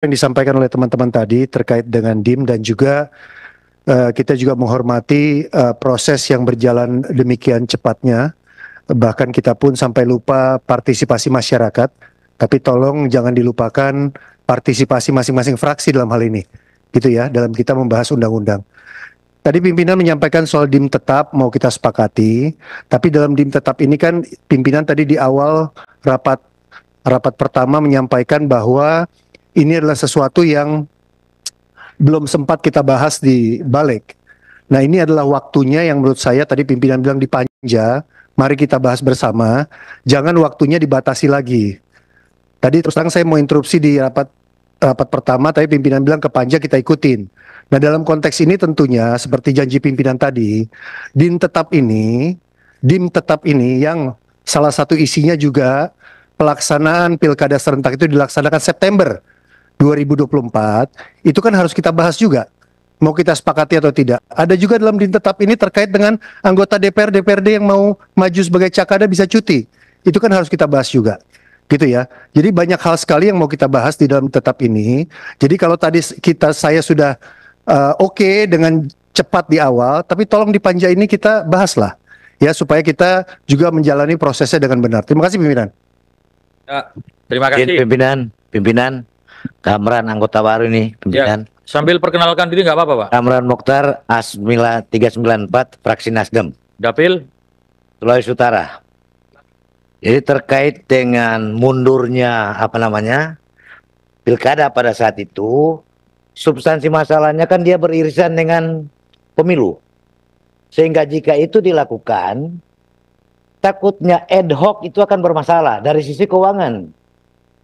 yang disampaikan oleh teman-teman tadi terkait dengan DIM dan juga kita juga menghormati proses yang berjalan demikian cepatnya. Bahkan kita pun sampai lupa partisipasi masyarakat. Tapi tolong jangan dilupakan partisipasi masing-masing fraksi dalam hal ini. Gitu ya, dalam kita membahas undang-undang. Tadi pimpinan menyampaikan soal DIM tetap mau kita sepakati. Tapi dalam DIM tetap ini kan pimpinan tadi di awal rapat pertama menyampaikan bahwa ini adalah sesuatu yang belum sempat kita bahas di balik. Nah, ini adalah waktunya yang menurut saya tadi pimpinan bilang dipanja, mari kita bahas bersama, jangan waktunya dibatasi lagi. Tadi terus terang saya mau interupsi di rapat pertama, tapi pimpinan bilang ke panja kita ikutin. Nah, dalam konteks ini tentunya seperti janji pimpinan tadi, DIM tetap ini yang salah satu isinya juga pelaksanaan pilkada serentak itu dilaksanakan September 2024, itu kan harus kita bahas juga. Mau kita sepakati atau tidak. Ada juga dalam DIM tetap ini terkait dengan anggota DPR, DPRD yang mau maju sebagai cakada bisa cuti. Itu kan harus kita bahas juga. Gitu ya. Jadi banyak hal sekali yang mau kita bahas di dalam tetap ini. Jadi kalau tadi saya sudah oke dengan cepat di awal, tapi tolong di panja ini kita bahaslah. Ya, supaya kita juga menjalani prosesnya dengan benar. Terima kasih pimpinan. Ya, terima kasih. Pimpinan. Kamran anggota baru ini, pimpinan. Ya, sambil perkenalkan diri nggak apa-apa, Pak. Kamran Mokhtar, Asmila 394, fraksi Nasdem. Dapil? Sulawesi Utara. Jadi terkait dengan mundurnya pilkada pada saat itu, substansi masalahnya kan dia beririsan dengan pemilu. Sehingga jika itu dilakukan, takutnya ad hoc itu akan bermasalah dari sisi keuangan.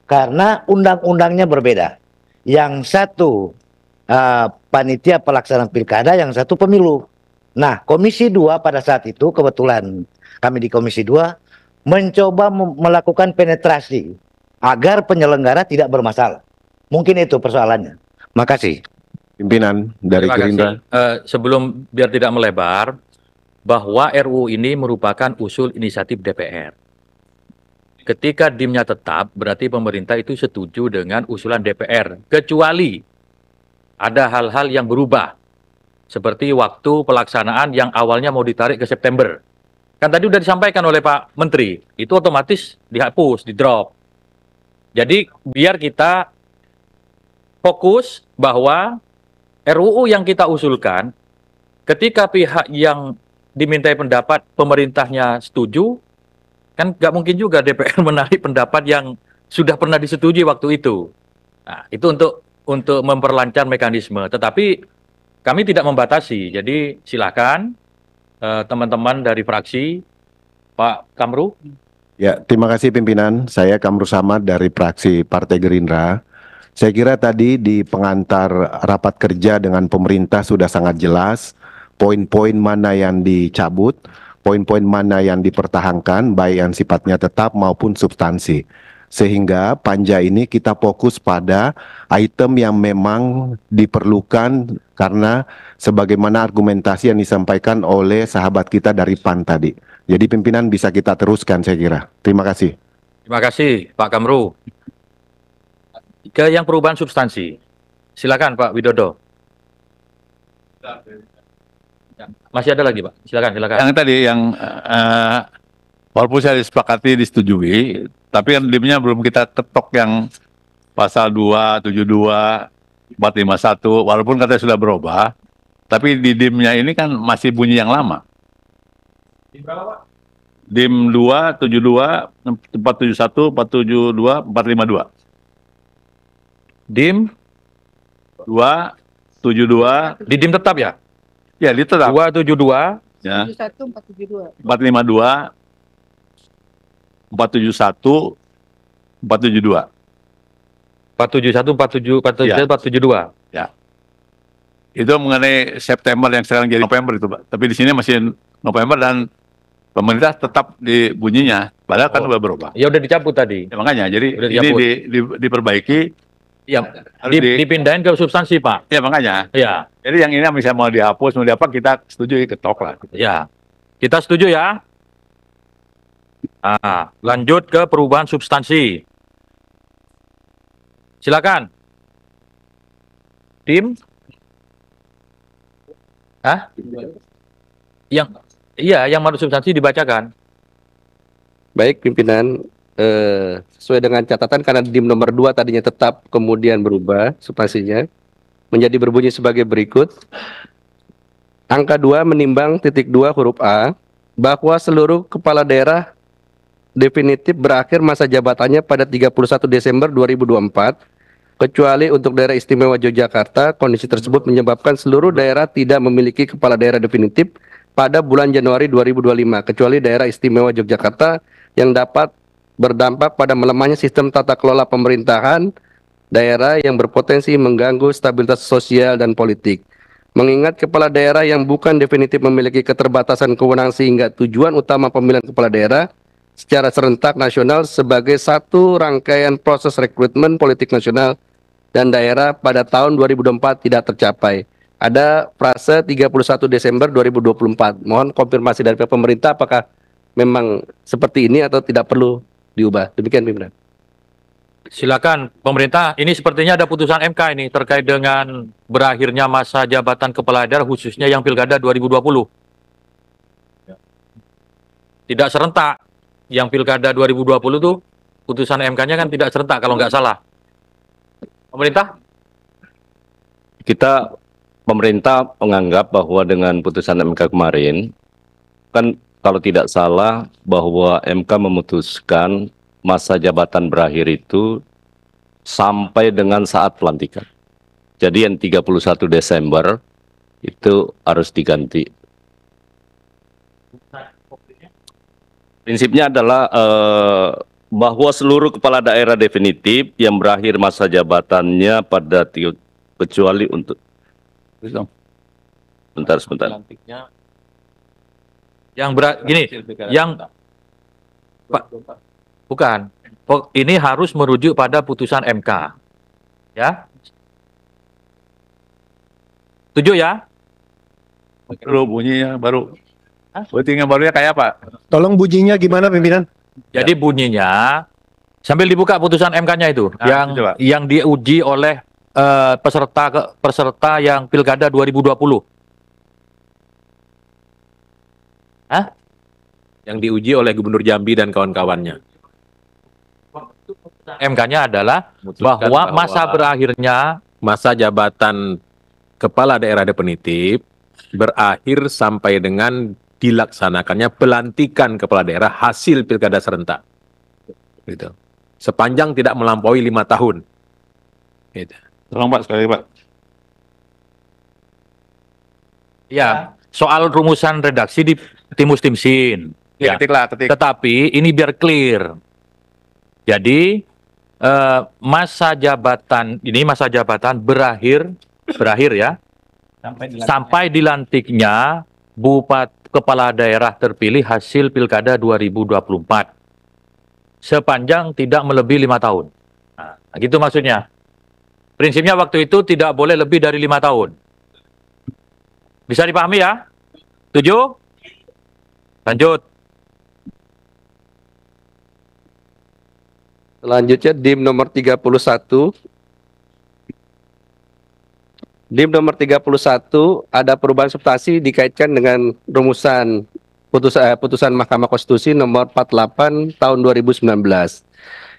Karena undang-undangnya berbeda. Yang satu panitia pelaksana pilkada, yang satu pemilu. Nah, Komisi 2 pada saat itu, kebetulan kami di Komisi 2, mencoba melakukan penetrasi agar penyelenggara tidak bermasalah. Mungkin itu persoalannya. Makasih. Pimpinan dari Gerindra. Sebelum biar tidak melebar, bahwa RUU ini merupakan usul inisiatif DPR. Ketika DIM-nya tetap, berarti pemerintah itu setuju dengan usulan DPR. Kecuali ada hal-hal yang berubah. Seperti waktu pelaksanaan yang awalnya mau ditarik ke September. Kan tadi sudah disampaikan oleh Pak Menteri, itu otomatis dihapus, di-drop. Jadi biar kita fokus bahwa RUU yang kita usulkan, ketika pihak yang dimintai pendapat pemerintahnya setuju, kan nggak mungkin juga DPR menarik pendapat yang sudah pernah disetujui waktu itu. Nah, itu untuk memperlancar mekanisme. Tetapi kami tidak membatasi. Jadi silakan teman-teman dari fraksi, Pak Kamru. Ya, terima kasih pimpinan. Saya Kamru Samad dari fraksi Partai Gerindra. Saya kira tadi di pengantar rapat kerja dengan pemerintah sudah sangat jelas poin-poin mana yang dicabut, poin-poin mana yang dipertahankan, baik yang sifatnya tetap maupun substansi. Sehingga panja ini kita fokus pada item yang memang diperlukan karena sebagaimana argumentasi yang disampaikan oleh sahabat kita dari PAN tadi. Jadi pimpinan bisa kita teruskan saya kira. Terima kasih. Terima kasih Pak Kamru. Ke yang perubahan substansi. Silakan Pak Widodo. Masih ada lagi Pak. Silakan. Yang tadi yang walaupun saya disepakati disetujui, tapi kan DIM-nya belum kita ketok yang pasal 2, 72, 451, walaupun katanya sudah berubah, tapi di DIM-nya ini kan masih bunyi yang lama. DIM 2, 72, 471, 472, 452. DIM 2, 72. Di DIM tetap ya? Ya, di tetap. 272. Ya. 471, 472. 452. 471, 472. 471, 472. Ya. Itu mengenai September yang sekarang jadi November itu, Pak. Tapi di sini masih November dan pemerintah tetap di bunyinya. Padahal kan udah berubah. Ya udah dicabut tadi. Ya, makanya, jadi Udah ini dicabut. diperbaiki. Ya, dipindahin ke substansi, Pak. Ya, makanya. Ya. Jadi yang ini misalnya mau dihapus, mau diapa, kita setuju ketok lah. Ya. Kita setuju ya. Nah, lanjut ke perubahan substansi. Silakan. DIM? Hah? Yang menurut substansi dibacakan. Baik pimpinan, sesuai dengan catatan karena DIM nomor 2 tadinya tetap kemudian berubah substansinya menjadi berbunyi sebagai berikut. Angka 2 menimbang titik 2 huruf A bahwa seluruh kepala daerah definitif berakhir masa jabatannya pada 31 Desember 2024 kecuali untuk daerah istimewa Yogyakarta. Kondisi tersebut menyebabkan seluruh daerah tidak memiliki kepala daerah definitif pada bulan Januari 2025 kecuali daerah istimewa Yogyakarta yang dapat berdampak pada melemahnya sistem tata kelola pemerintahan daerah yang berpotensi mengganggu stabilitas sosial dan politik. Mengingat kepala daerah yang bukan definitif memiliki keterbatasan kewenangan sehingga tujuan utama pemilihan kepala daerah secara serentak nasional sebagai satu rangkaian proses rekrutmen politik nasional dan daerah pada tahun 2024 tidak tercapai. Ada frase 31 Desember 2024. Mohon konfirmasi dari pihak pemerintah apakah memang seperti ini atau tidak perlu diubah. Demikian pimpinan. Silakan pemerintah, ini sepertinya ada putusan MK ini terkait dengan berakhirnya masa jabatan kepala daerah khususnya yang Pilkada 2020. Tidak serentak. Yang Pilkada 2020 tuh putusan MK-nya kan tidak serentak kalau nggak salah. Pemerintah? Pemerintah menganggap bahwa dengan putusan MK kemarin, kan kalau tidak salah bahwa MK memutuskan masa jabatan berakhir itu sampai dengan saat pelantikan. Jadi yang 31 Desember itu harus diganti. Prinsipnya adalah bahwa seluruh kepala daerah definitif yang berakhir masa jabatannya pada kecuali untuk sebentar. Yang bukan. Ini harus merujuk pada putusan MK. Ya. Setuju ya? Perlu bunyinya baru. Bunyinya barunya kayak apa? Tolong bunyinya gimana pimpinan? Jadi bunyinya sambil dibuka putusan MK-nya itu yang diuji oleh peserta yang Pilkada 2020. Hah? Yang diuji oleh Gubernur Jambi dan kawan-kawannya. MK-nya adalah bahwa masa berakhirnya masa jabatan kepala daerah definitif berakhir sampai dengan dilaksanakannya pelantikan kepala daerah hasil pilkada serentak. Gitu. Sepanjang tidak melampaui 5 tahun. Gitu. Tolong Pak, sekali Pak. ya soal rumusan redaksi di Timus Timsin. Ya. Ketik. Tetapi ini biar clear. Jadi masa jabatan berakhir ya sampai dilantiknya kepala daerah terpilih hasil Pilkada 2024 sepanjang tidak melebihi 5 tahun. Nah, gitu maksudnya. Prinsipnya waktu itu tidak boleh lebih dari 5 tahun. Bisa dipahami ya? Setuju? Lanjut. Selanjutnya DIM nomor 31. DIM nomor 31 ada perubahan substansi dikaitkan dengan rumusan putusan Mahkamah Konstitusi nomor 48 tahun 2019.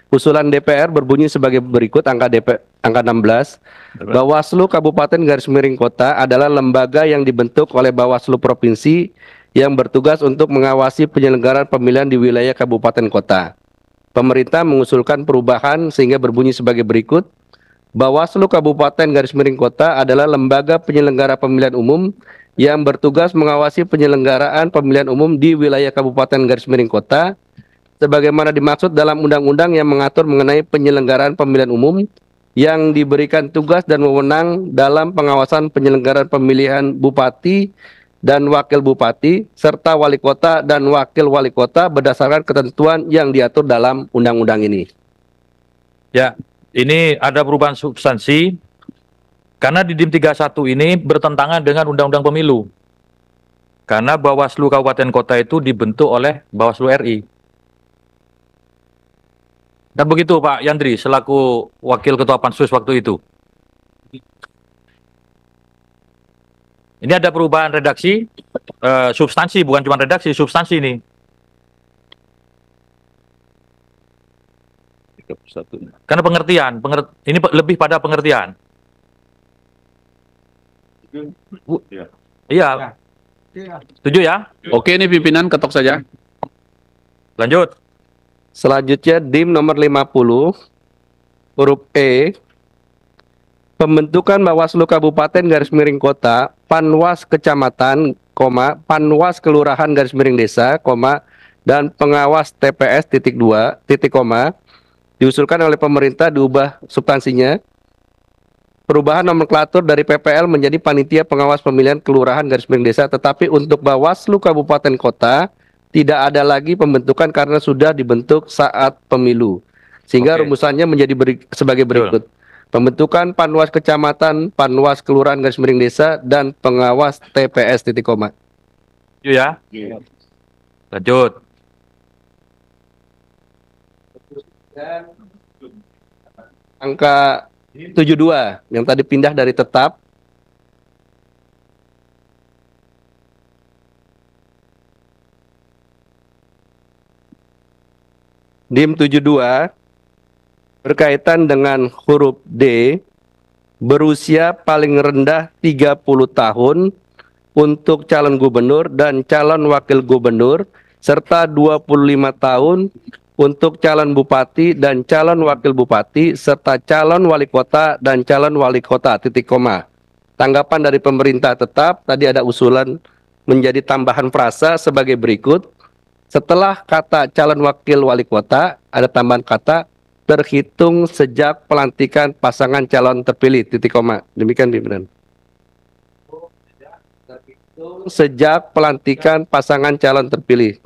Usulan DPR berbunyi sebagai berikut angka 16. Bawaslu Kabupaten Kota adalah lembaga yang dibentuk oleh Bawaslu Provinsi yang bertugas untuk mengawasi penyelenggaraan pemilihan di wilayah kabupaten kota. Pemerintah mengusulkan perubahan sehingga berbunyi sebagai berikut. Bawaslu Kabupaten Kota adalah lembaga penyelenggara pemilihan umum yang bertugas mengawasi penyelenggaraan pemilihan umum di wilayah Kabupaten Kota sebagaimana dimaksud dalam undang-undang yang mengatur mengenai penyelenggaraan pemilihan umum yang diberikan tugas dan wewenang dalam pengawasan penyelenggaraan pemilihan bupati dan wakil bupati serta wali kota dan wakil wali kota berdasarkan ketentuan yang diatur dalam undang-undang ini. Ya, ini ada perubahan substansi karena di DIM 31 ini bertentangan dengan Undang-Undang Pemilu. Karena Bawaslu Kabupaten Kota itu dibentuk oleh Bawaslu RI. Dan begitu Pak Yandri selaku Wakil Ketua Pansus waktu itu. Ini ada perubahan redaksi, substansi, bukan cuma redaksi, substansi ini. 31. Karena pengertian, ini lebih pada pengertian. Iya. Setuju ya? Oke, ini pimpinan ketok saja. Lanjut. Selanjutnya DIM nomor 50 huruf E, pembentukan Bawaslu Kabupaten garis miring kota, Panwas Kecamatan, Panwas Kelurahan garis miring desa, dan pengawas TPS titik 2 titik koma diusulkan oleh pemerintah diubah substansinya. Perubahan nomenklatur dari PPL menjadi Panitia Pengawas Pemilihan Kelurahan garis miring desa, tetapi untuk Bawaslu Kabupaten Kota tidak ada lagi pembentukan karena sudah dibentuk saat pemilu. Sehingga Oke. rumusannya menjadi sebagai berikut. Pembentukan Panwas Kecamatan, Panwas Kelurahan garis miring desa, dan pengawas TPS titik koma. Setuju ya? Lanjut. Angka 72 yang tadi pindah dari tetap DIM 72 berkaitan dengan huruf D, berusia paling rendah 30 tahun untuk calon gubernur dan calon wakil gubernur, serta 25 tahun untuk calon bupati dan calon wakil bupati, serta calon wali kota dan calon wali kota, titik koma. Tanggapan dari pemerintah tetap, tadi ada usulan menjadi tambahan frasa sebagai berikut. Setelah kata calon wakil wali kota, ada tambahan kata terhitung sejak pelantikan pasangan calon terpilih, titik koma. Demikian pimpinan. Sejak pelantikan pasangan calon terpilih.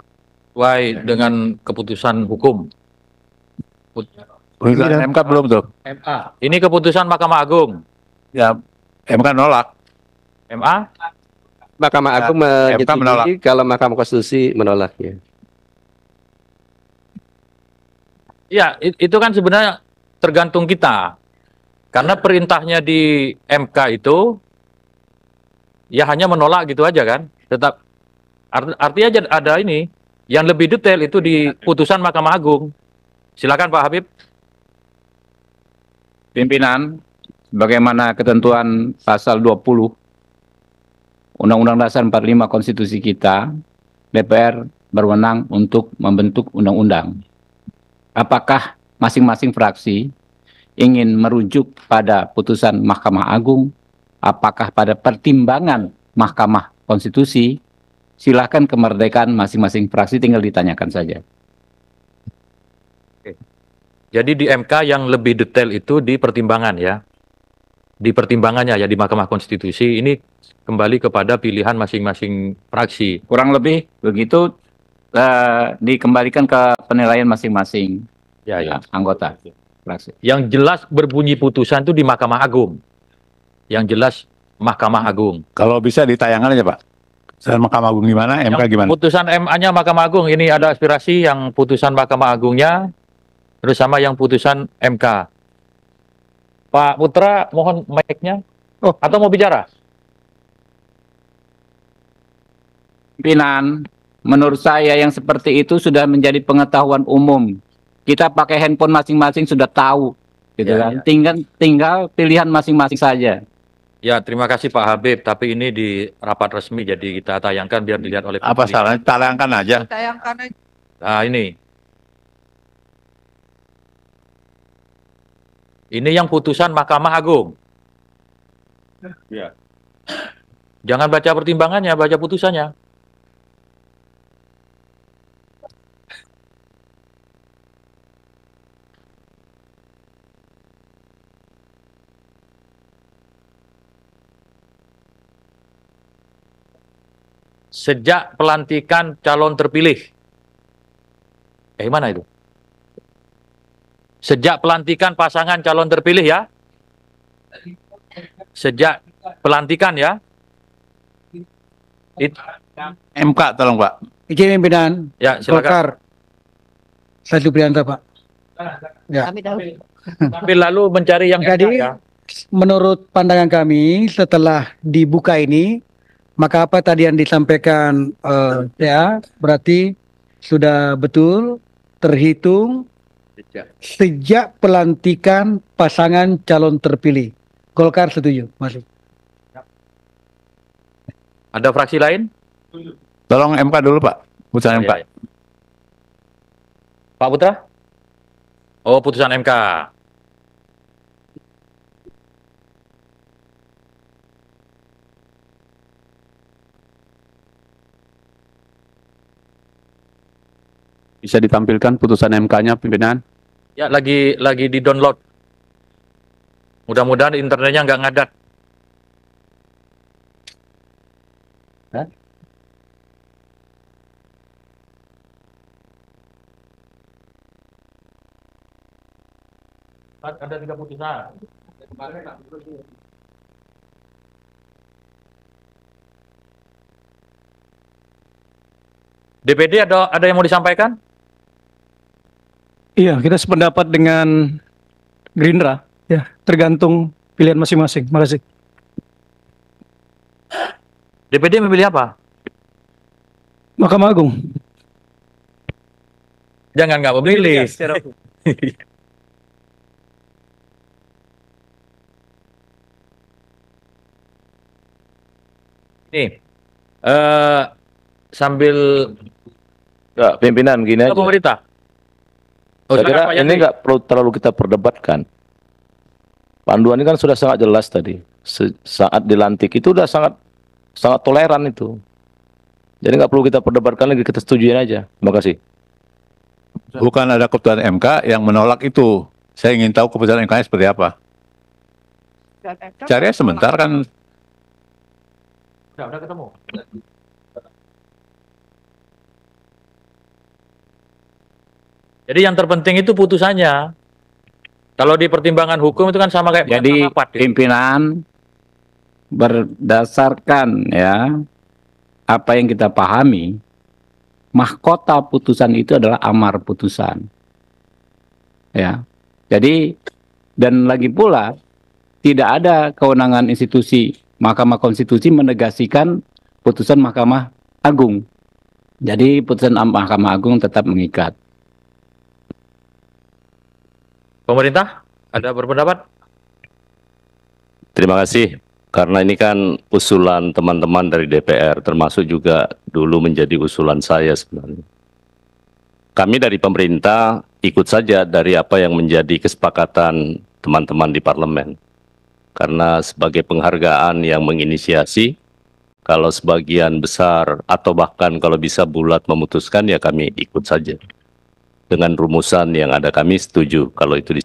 Sesuai dengan keputusan hukum. Putusan MK belum tuh. MA. Ini keputusan Mahkamah Agung. Ya, MK nolak. MA? Mahkamah Agung MK menolak. menyetujui, kalau Mahkamah Konstitusi menolaknya. Ya, itu kan sebenarnya tergantung kita. Karena perintahnya di MK itu ya hanya menolak gitu aja kan. Tetap artinya ada ini yang lebih detail itu di putusan Mahkamah Agung. Silakan Pak Habib. Pimpinan, bagaimana ketentuan pasal 20 Undang-Undang Dasar 45 Konstitusi kita, DPR berwenang untuk membentuk undang-undang. Apakah masing-masing fraksi ingin merujuk pada putusan Mahkamah Agung, apakah pada pertimbangan Mahkamah Konstitusi? Silakan, kemerdekaan masing-masing fraksi, tinggal ditanyakan saja. Jadi di MK yang lebih detail itu di pertimbangan ya. Di pertimbangannya ya di Mahkamah Konstitusi ini kembali kepada pilihan masing-masing fraksi. Kurang lebih begitu, dikembalikan ke penilaian masing-masing anggota fraksi. Yang jelas berbunyi putusan itu di Mahkamah Agung. Yang jelas Mahkamah Agung. Kalau bisa ditayangkan aja Pak. Putusan Mahkamah Agung gimana, MK Yang gimana? putusan MA-nya Mahkamah Agung, ini ada aspirasi yang putusan Mahkamah Agungnya bersama yang putusan MK. Pak Putra, mohon mic-nya. Oh. Atau mau bicara? Pimpinan, menurut saya yang seperti itu sudah menjadi pengetahuan umum. Kita pakai handphone masing-masing sudah tahu, gitu Ya, kan? Tinggal pilihan masing-masing saja. Ya, terima kasih Pak Habib. Tapi ini di rapat resmi, jadi kita tayangkan biar dilihat oleh Apa publik. salahnya? Tayangkan aja. Nah, ini. Ini yang putusan Mahkamah Agung. Ya. Jangan baca pertimbangannya, baca putusannya. Sejak pelantikan calon terpilih. Mana itu? Sejak pelantikan pasangan calon terpilih ya. Sejak pelantikan ya. MK tolong Pak. Izin pimpinan, Ya, silakan. Golkar. Saya Supriyanto, Pak. Ya. Tapi lalu mencari yang Jadi, ya. menurut pandangan kami, setelah dibuka ini, Maka apa tadi yang disampaikan ya berarti sudah betul terhitung sejak pelantikan pasangan calon terpilih. Golkar setuju, masuk. Ada fraksi lain? Tolong MK dulu Pak, putusan Oh, MK. iya, iya. Pak Putra? Oh, putusan MK. Bisa ditampilkan putusan MK-nya, pimpinan? Ya, lagi di-download. Mudah-mudahan internetnya nggak ngadat. Hah? Ada 3 putusan. DPD ada yang mau disampaikan? Iya, kita sependapat dengan Gerindra. Ya, tergantung pilihan masing-masing. Makasih. DPD memilih apa? Mahkamah Agung. Jangan nggak memilih. Nih, sambil Enggak, pimpinan gini aja. pemerintah. Oh, Saya kira silakan, Pak ini Yandri. nggak perlu terlalu kita perdebatkan. Panduan ini kan sudah sangat jelas tadi. Saat dilantik itu udah sangat toleran itu. Jadi nggak perlu kita perdebatkan lagi, kita setujuin aja. Terima kasih. Bukan ada keputusan MK yang menolak itu. Saya ingin tahu keputusan MK-nya seperti apa. Cari sebentar kan. Udah ketemu. Jadi yang terpenting itu putusannya. Kalau di pertimbangan hukum itu kan sama kayak Jadi rapat, gitu. pimpinan berdasarkan ya apa yang kita pahami, mahkota putusan itu adalah amar putusan. Ya. Jadi dan lagi pula tidak ada kewenangan institusi Mahkamah Konstitusi menegasikan putusan Mahkamah Agung. Jadi putusan Mahkamah Agung tetap mengikat. Pemerintah ada berpendapat? Terima kasih. Karena ini kan usulan teman-teman dari DPR, termasuk juga dulu menjadi usulan saya sebenarnya. Kami dari pemerintah ikut saja dari apa yang menjadi kesepakatan teman-teman di parlemen. Karena sebagai penghargaan yang menginisiasi, kalau sebagian besar atau bahkan kalau bisa bulat memutuskan, ya kami ikut saja. Dengan rumusan yang ada kami setuju kalau itu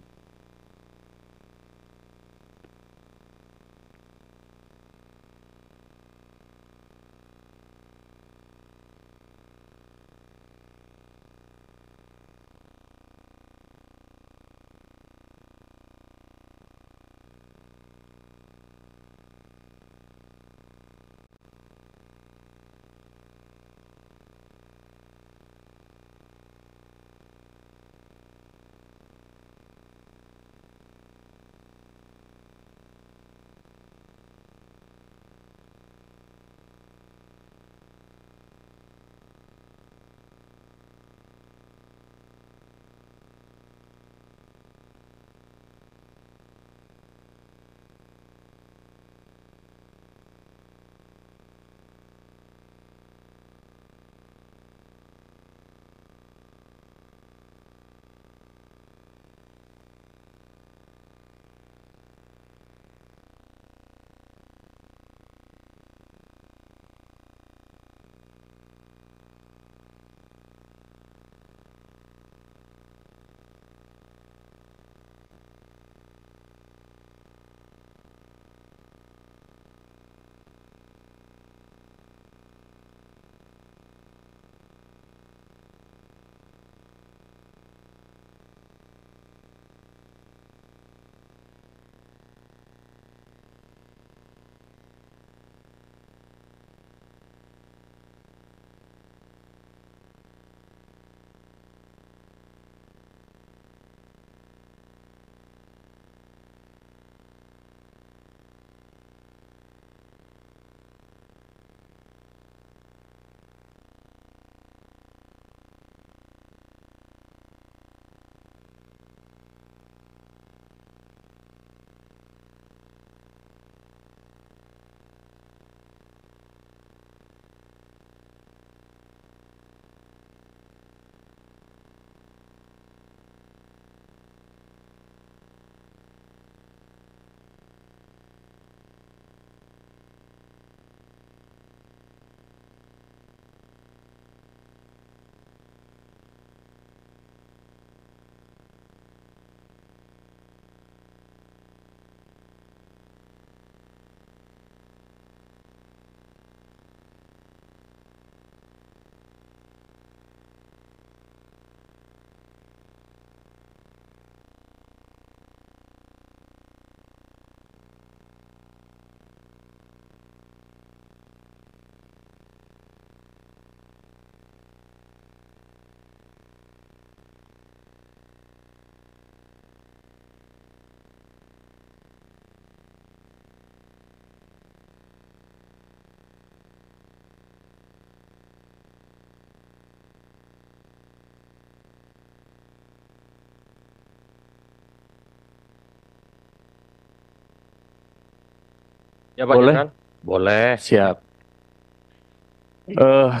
Ya Pak Boleh? Jenderal. Boleh. Siap.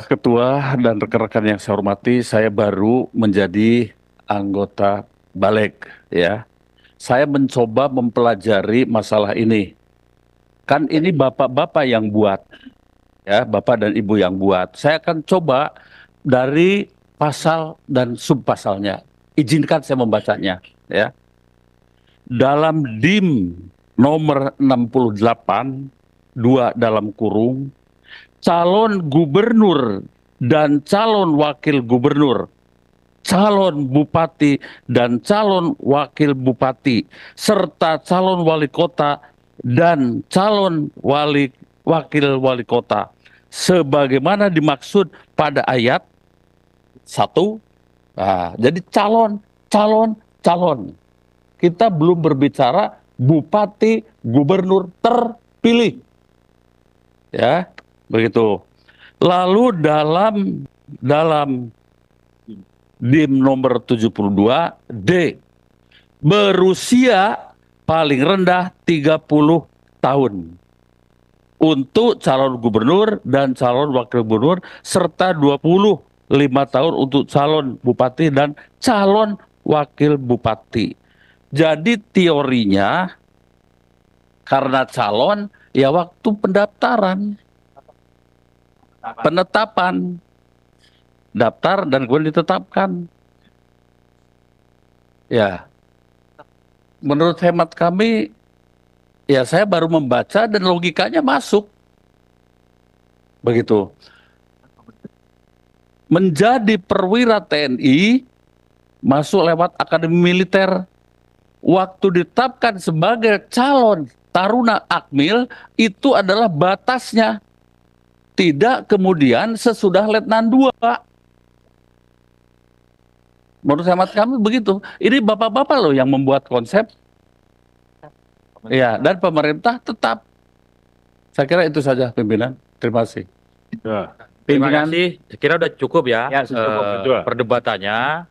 Ketua dan rekan-rekan yang saya hormati, saya baru menjadi anggota Balik, ya. Saya mencoba mempelajari masalah ini. Kan ini bapak-bapak yang buat, ya, bapak dan ibu yang buat. Saya akan coba dari pasal dan subpasalnya. Izinkan saya membacanya, ya. Dalam DIM nomor 68, 2 dalam kurung, calon gubernur dan calon wakil gubernur, calon bupati dan calon wakil bupati, serta calon wali kota dan calon wakil wali kota, sebagaimana dimaksud pada ayat 1. Nah, jadi calon. Kita belum berbicara bupati, gubernur terpilih. Ya, begitu. Lalu dalam DIM nomor 72 D, berusia paling rendah 30 tahun untuk calon gubernur dan calon wakil gubernur, serta 25 tahun untuk calon bupati dan calon wakil bupati. Jadi teorinya karena calon ya waktu pendaftaran, penetapan, daftar dan kemudian ditetapkan. Ya, menurut hemat kami, ya saya baru membaca dan logikanya masuk. Begitu. Menjadi perwira TNI, masuk lewat akademi militer. Waktu ditetapkan sebagai calon taruna akmil, itu adalah batasnya. Tidak kemudian sesudah letnan 2. Menurut hemat kami begitu. Ini bapak-bapak loh yang membuat konsep. Ya, dan pemerintah tetap. Saya kira itu saja pimpinan. Terima kasih. Terima kasih. Saya kira udah cukup ya, Ya, sudah cukup, betul. perdebatannya.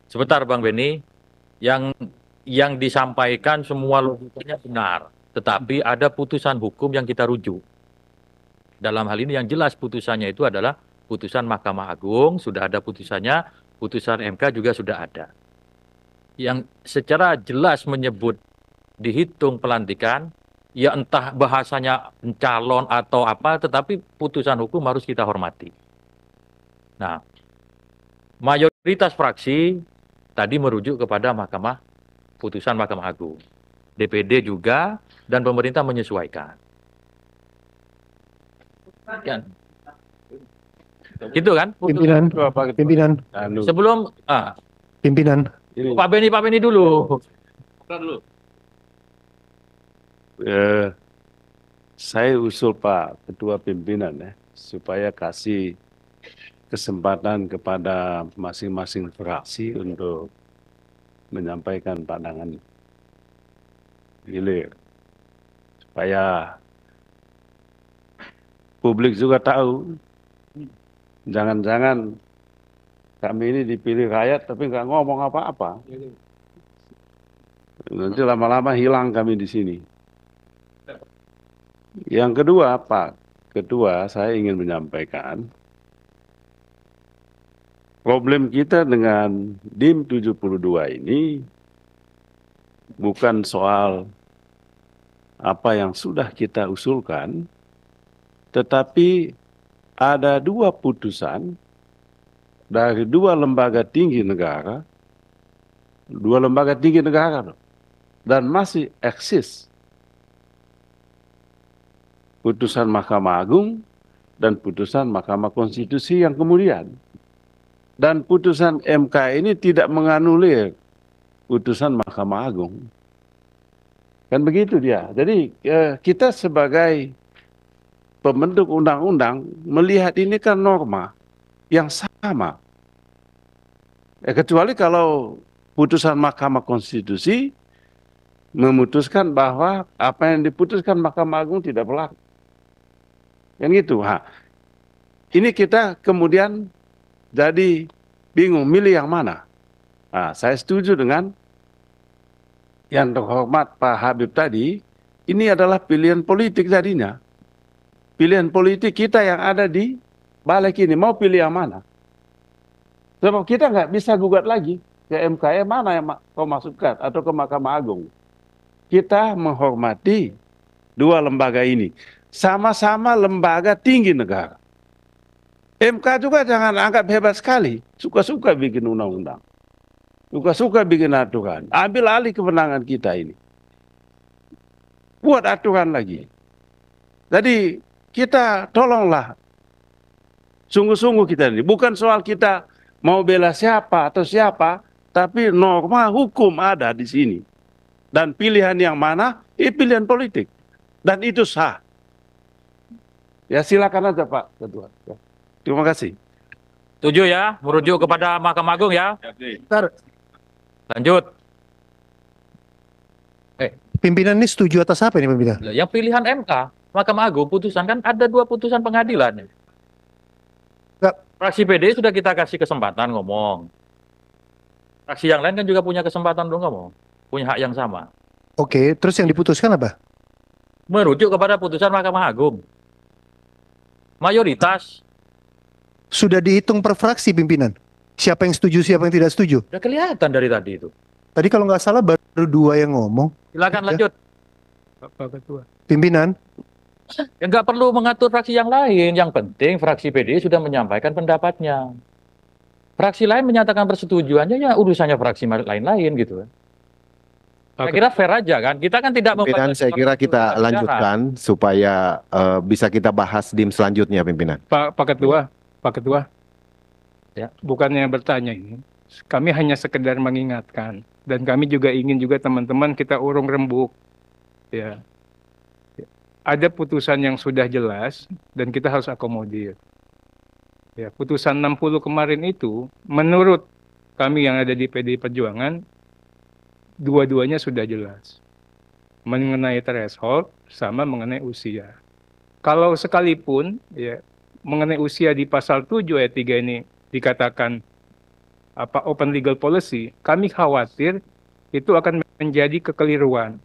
Sebentar Bang Beni, yang disampaikan semua logikanya benar, tetapi ada putusan hukum yang kita rujuk. Dalam hal ini yang jelas putusannya itu adalah putusan Mahkamah Agung, sudah ada putusannya, putusan MK juga sudah ada. Yang secara jelas menyebut dihitung pelantikan, ya entah bahasanya calon atau apa, tetapi putusan hukum harus kita hormati. Nah, mayoritas fraksi tadi merujuk kepada putusan Mahkamah Agung. DPD juga dan pemerintah menyesuaikan. Kan? Gitu kan? Pimpinan. Sebelum Pimpinan. Pak Beni dulu. Saya usul Pak Ketua Pimpinan ya, supaya kasih kesempatan kepada masing-masing fraksi untuk menyampaikan pandangan gilir, supaya publik juga tahu, jangan-jangan kami ini dipilih rakyat tapi nggak ngomong apa-apa, nanti lama-lama hilang kami di sini. Yang kedua, Pak Ketua, saya ingin menyampaikan problem kita dengan DIM 72 ini bukan soal apa yang sudah kita usulkan, tetapi ada 2 putusan dari 2 lembaga tinggi negara, 2 lembaga tinggi negara dan masih eksis. Putusan Mahkamah Agung dan putusan Mahkamah Konstitusi yang kemudian. Dan putusan MK ini tidak menganulir putusan Mahkamah Agung. Kan begitu dia. Jadi kita sebagai pembentuk undang-undang melihat ini kan norma yang sama. Kecuali kalau putusan Mahkamah Konstitusi memutuskan bahwa apa yang diputuskan Mahkamah Agung tidak berlaku. Yang gitu. Ini kita kemudian jadi bingung milih yang mana. Saya setuju dengan yang terhormat Pak Habib tadi, ini adalah pilihan politik tadinya. Pilihan politik kita yang ada di balik ini, mau pilih yang mana? Sebab kita nggak bisa gugat lagi ke MK, mana yang kau masukkan, atau ke Mahkamah Agung. Kita menghormati dua lembaga ini. Sama-sama lembaga tinggi negara. MK juga jangan anggap hebat sekali. Suka-suka bikin undang-undang. Suka-suka bikin aturan. Ambil alih kewenangan kita ini. Buat aturan lagi. Jadi kita tolonglah. Sungguh-sungguh kita ini. Bukan soal kita mau bela siapa atau siapa. Tapi norma hukum ada di sini. Dan pilihan yang mana? Pilihan politik. Dan itu sah. Ya silakan aja Pak Ketua. Ya. Terima kasih. Setuju ya, merujuk kepada Mahkamah Agung ya. Bentar, Lanjut. pimpinan ini setuju atas apa ini pimpinan? Yang pilihan MK, Mahkamah Agung putusan kan ada 2 putusan pengadilan. Fraksi PD sudah kita kasih kesempatan ngomong. Fraksi yang lain kan juga punya kesempatan untuk ngomong, punya hak yang sama. Oke, terus yang diputuskan apa? Merujuk kepada putusan Mahkamah Agung. Mayoritas. Sudah dihitung per fraksi pimpinan. Siapa yang setuju, siapa yang tidak setuju. Udah kelihatan dari tadi itu. Tadi kalau nggak salah baru 2 yang ngomong. Silakan Ya. lanjut. Pak Ketua. Pimpinan, Ya nggak perlu mengatur fraksi yang lain. Yang penting fraksi PD sudah menyampaikan pendapatnya. Fraksi lain menyatakan persetujuannya, ya urusannya fraksi lain-lain gitu. Saya kira fair aja kan. Kita kan tidak Pimpinan, saya kira kita lanjutkan supaya bisa kita bahas dim selanjutnya, pimpinan. Pak Ketua, Pak Ketua. Ya. Bukannya bertanya ini, kami hanya sekedar mengingatkan, dan kami juga ingin juga teman-teman kita urung rembuk, ya. Ada putusan yang sudah jelas dan kita harus akomodir. Ya, putusan 60 kemarin itu, menurut kami yang ada di PDI Perjuangan, dua-duanya sudah jelas mengenai threshold sama mengenai usia. Kalau sekalipun ya mengenai usia di pasal 7 ayat 3 ini dikatakan open legal policy, kami khawatir itu akan menjadi kekeliruan.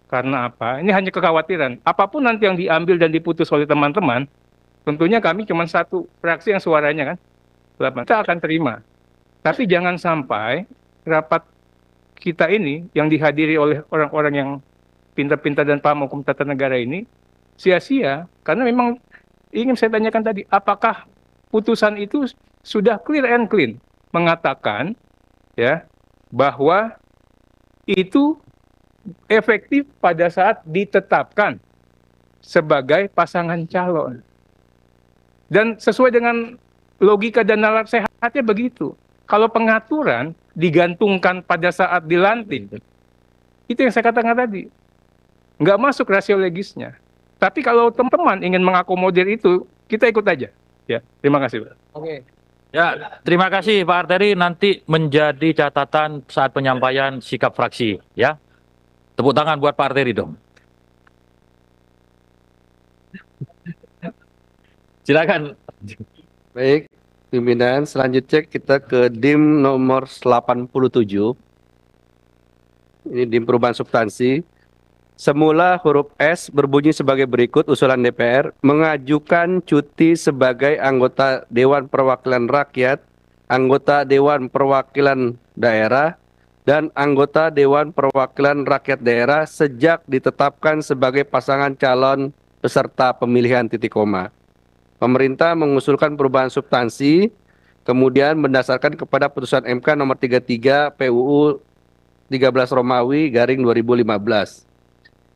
Karena apa? Ini hanya kekhawatiran. Apapun nanti yang diambil dan diputus oleh teman-teman, tentunya kami cuma satu fraksi yang suaranya kan, kita akan terima. Tapi jangan sampai rapat kita ini yang dihadiri oleh orang-orang yang pintar-pintar dan paham hukum tata negara ini sia-sia, karena memang ingin saya tanyakan tadi, apakah putusan itu sudah clear and clean mengatakan ya bahwa itu efektif pada saat ditetapkan sebagai pasangan calon. Dan sesuai dengan logika dan nalar sehatnya begitu. Kalau pengaturan digantungkan pada saat dilantik, itu yang saya katakan tadi, nggak masuk rasio legisnya. Tapi kalau teman-teman ingin mengakomodir itu, kita ikut aja. Ya, terima kasih, Pak. Oke. Ya, terima kasih Pak Arteri. Nanti menjadi catatan saat penyampaian sikap fraksi, ya. Tepuk tangan buat Pak Arteri dong. Silakan. Baik, pimpinan, selanjutnya kita ke DIM nomor 87. Ini DIM perubahan substansi. Semula huruf S berbunyi sebagai berikut, usulan DPR mengajukan cuti sebagai anggota Dewan Perwakilan Rakyat, anggota Dewan Perwakilan Daerah, dan anggota Dewan Perwakilan Rakyat Daerah sejak ditetapkan sebagai pasangan calon peserta pemilihan titik koma. Pemerintah mengusulkan perubahan substansi, kemudian berdasarkan kepada putusan MK nomor 33 PUU 13 Romawi garing 2015.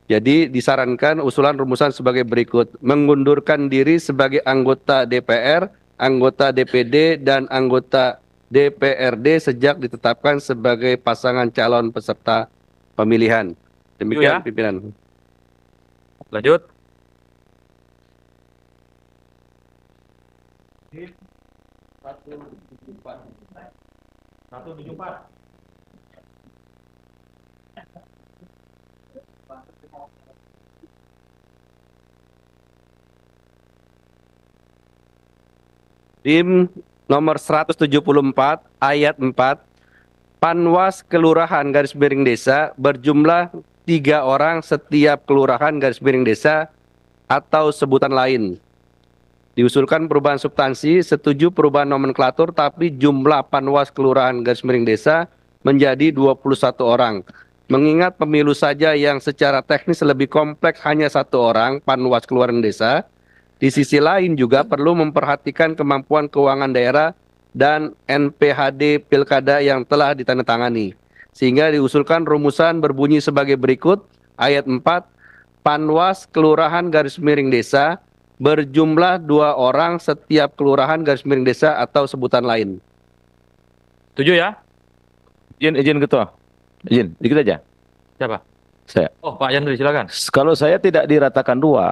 Jadi disarankan usulan rumusan sebagai berikut: mengundurkan diri sebagai anggota DPR, anggota DPD, dan anggota DPRD sejak ditetapkan sebagai pasangan calon peserta pemilihan. Demikian, pimpinan. Lanjut. DIM nomor 174 ayat 4, Panwas Kelurahan garis miring desa berjumlah 3 orang setiap kelurahan garis miring desa atau sebutan lain. Diusulkan perubahan substansi, setuju perubahan nomenklatur, tapi jumlah panwas kelurahan garis miring desa menjadi 21 orang. Mengingat pemilu saja yang secara teknis lebih kompleks hanya 1 orang panwas kelurahan desa, di sisi lain juga perlu memperhatikan kemampuan keuangan daerah dan NPHD pilkada yang telah ditandatangani. Sehingga diusulkan rumusan berbunyi sebagai berikut, ayat 4, panwas kelurahan garis miring desa berjumlah 2 orang setiap kelurahan garis miring desa atau sebutan lain. Setuju ya? Izin Ketua. Izin, dikit aja. Siapa? Saya. Oh, Pak Yandri, silakan. Kalau saya tidak diratakan 2,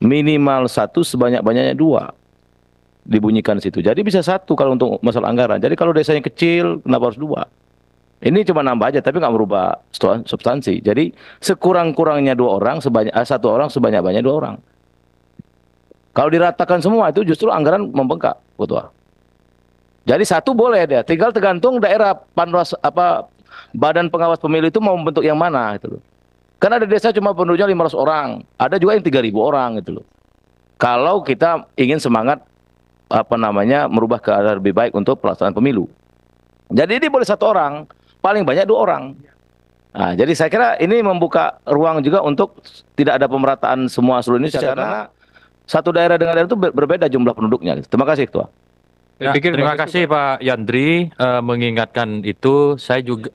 minimal 1 sebanyak-banyaknya 2 dibunyikan situ. Jadi bisa 1 kalau untuk masalah anggaran. Jadi kalau desanya kecil, kenapa harus 2? Ini cuma nambah aja, tapi nggak merubah substansi. Jadi sekurang-kurangnya 2 orang, 1 orang sebanyak-banyaknya 2 orang. Kalau diratakan semua itu justru anggaran membengkak, Ketua. Jadi 1 boleh dia, tinggal tergantung daerah panwas badan pengawas pemilu itu mau membentuk yang mana gitu loh. Karena ada desa cuma penduduknya 500 orang, ada juga yang 3.000 orang gitu loh. Kalau kita ingin semangat merubah keadaan lebih baik untuk pelaksanaan pemilu. Jadi ini boleh 1 orang, paling banyak 2 orang. Nah, jadi saya kira ini membuka ruang juga untuk tidak ada pemerataan semua seluruh Indonesia karena satu daerah dengan daerah itu berbeda jumlah penduduknya. Terima kasih, Ketua. Ya, terima kasih Pak Yandri mengingatkan itu. Saya juga,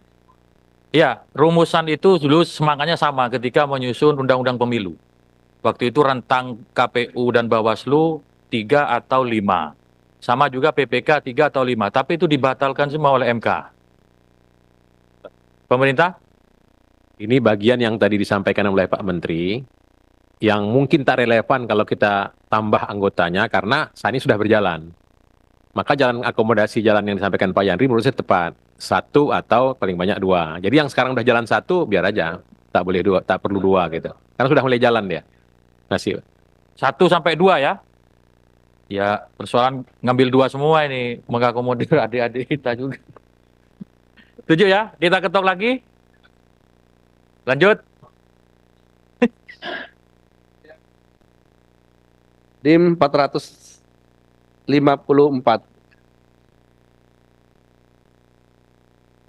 ya, rumusan itu dulu semangatnya sama ketika menyusun undang-undang pemilu. Waktu itu rentang KPU dan Bawaslu 3 atau 5. Sama juga PPK 3 atau 5, tapi itu dibatalkan semua oleh MK. Pemerintah? Ini bagian yang tadi disampaikan oleh Pak Menteri, yang mungkin tak relevan kalau kita tambah anggotanya karena saat ini sudah berjalan. Maka jalan akomodasi jalan yang disampaikan Pak Yandri menurut saya tepat. 1 atau paling banyak 2. Jadi yang sekarang udah jalan 1 biar aja, tak boleh 2, tak perlu 2 gitu. Karena sudah mulai jalan dia. Masih 1 sampai 2 ya. Ya, persoalan ngambil 2 semua ini, mengakomodir adik-adik kita juga. Setuju ya? Kita ketok lagi. Lanjut. DIM 454.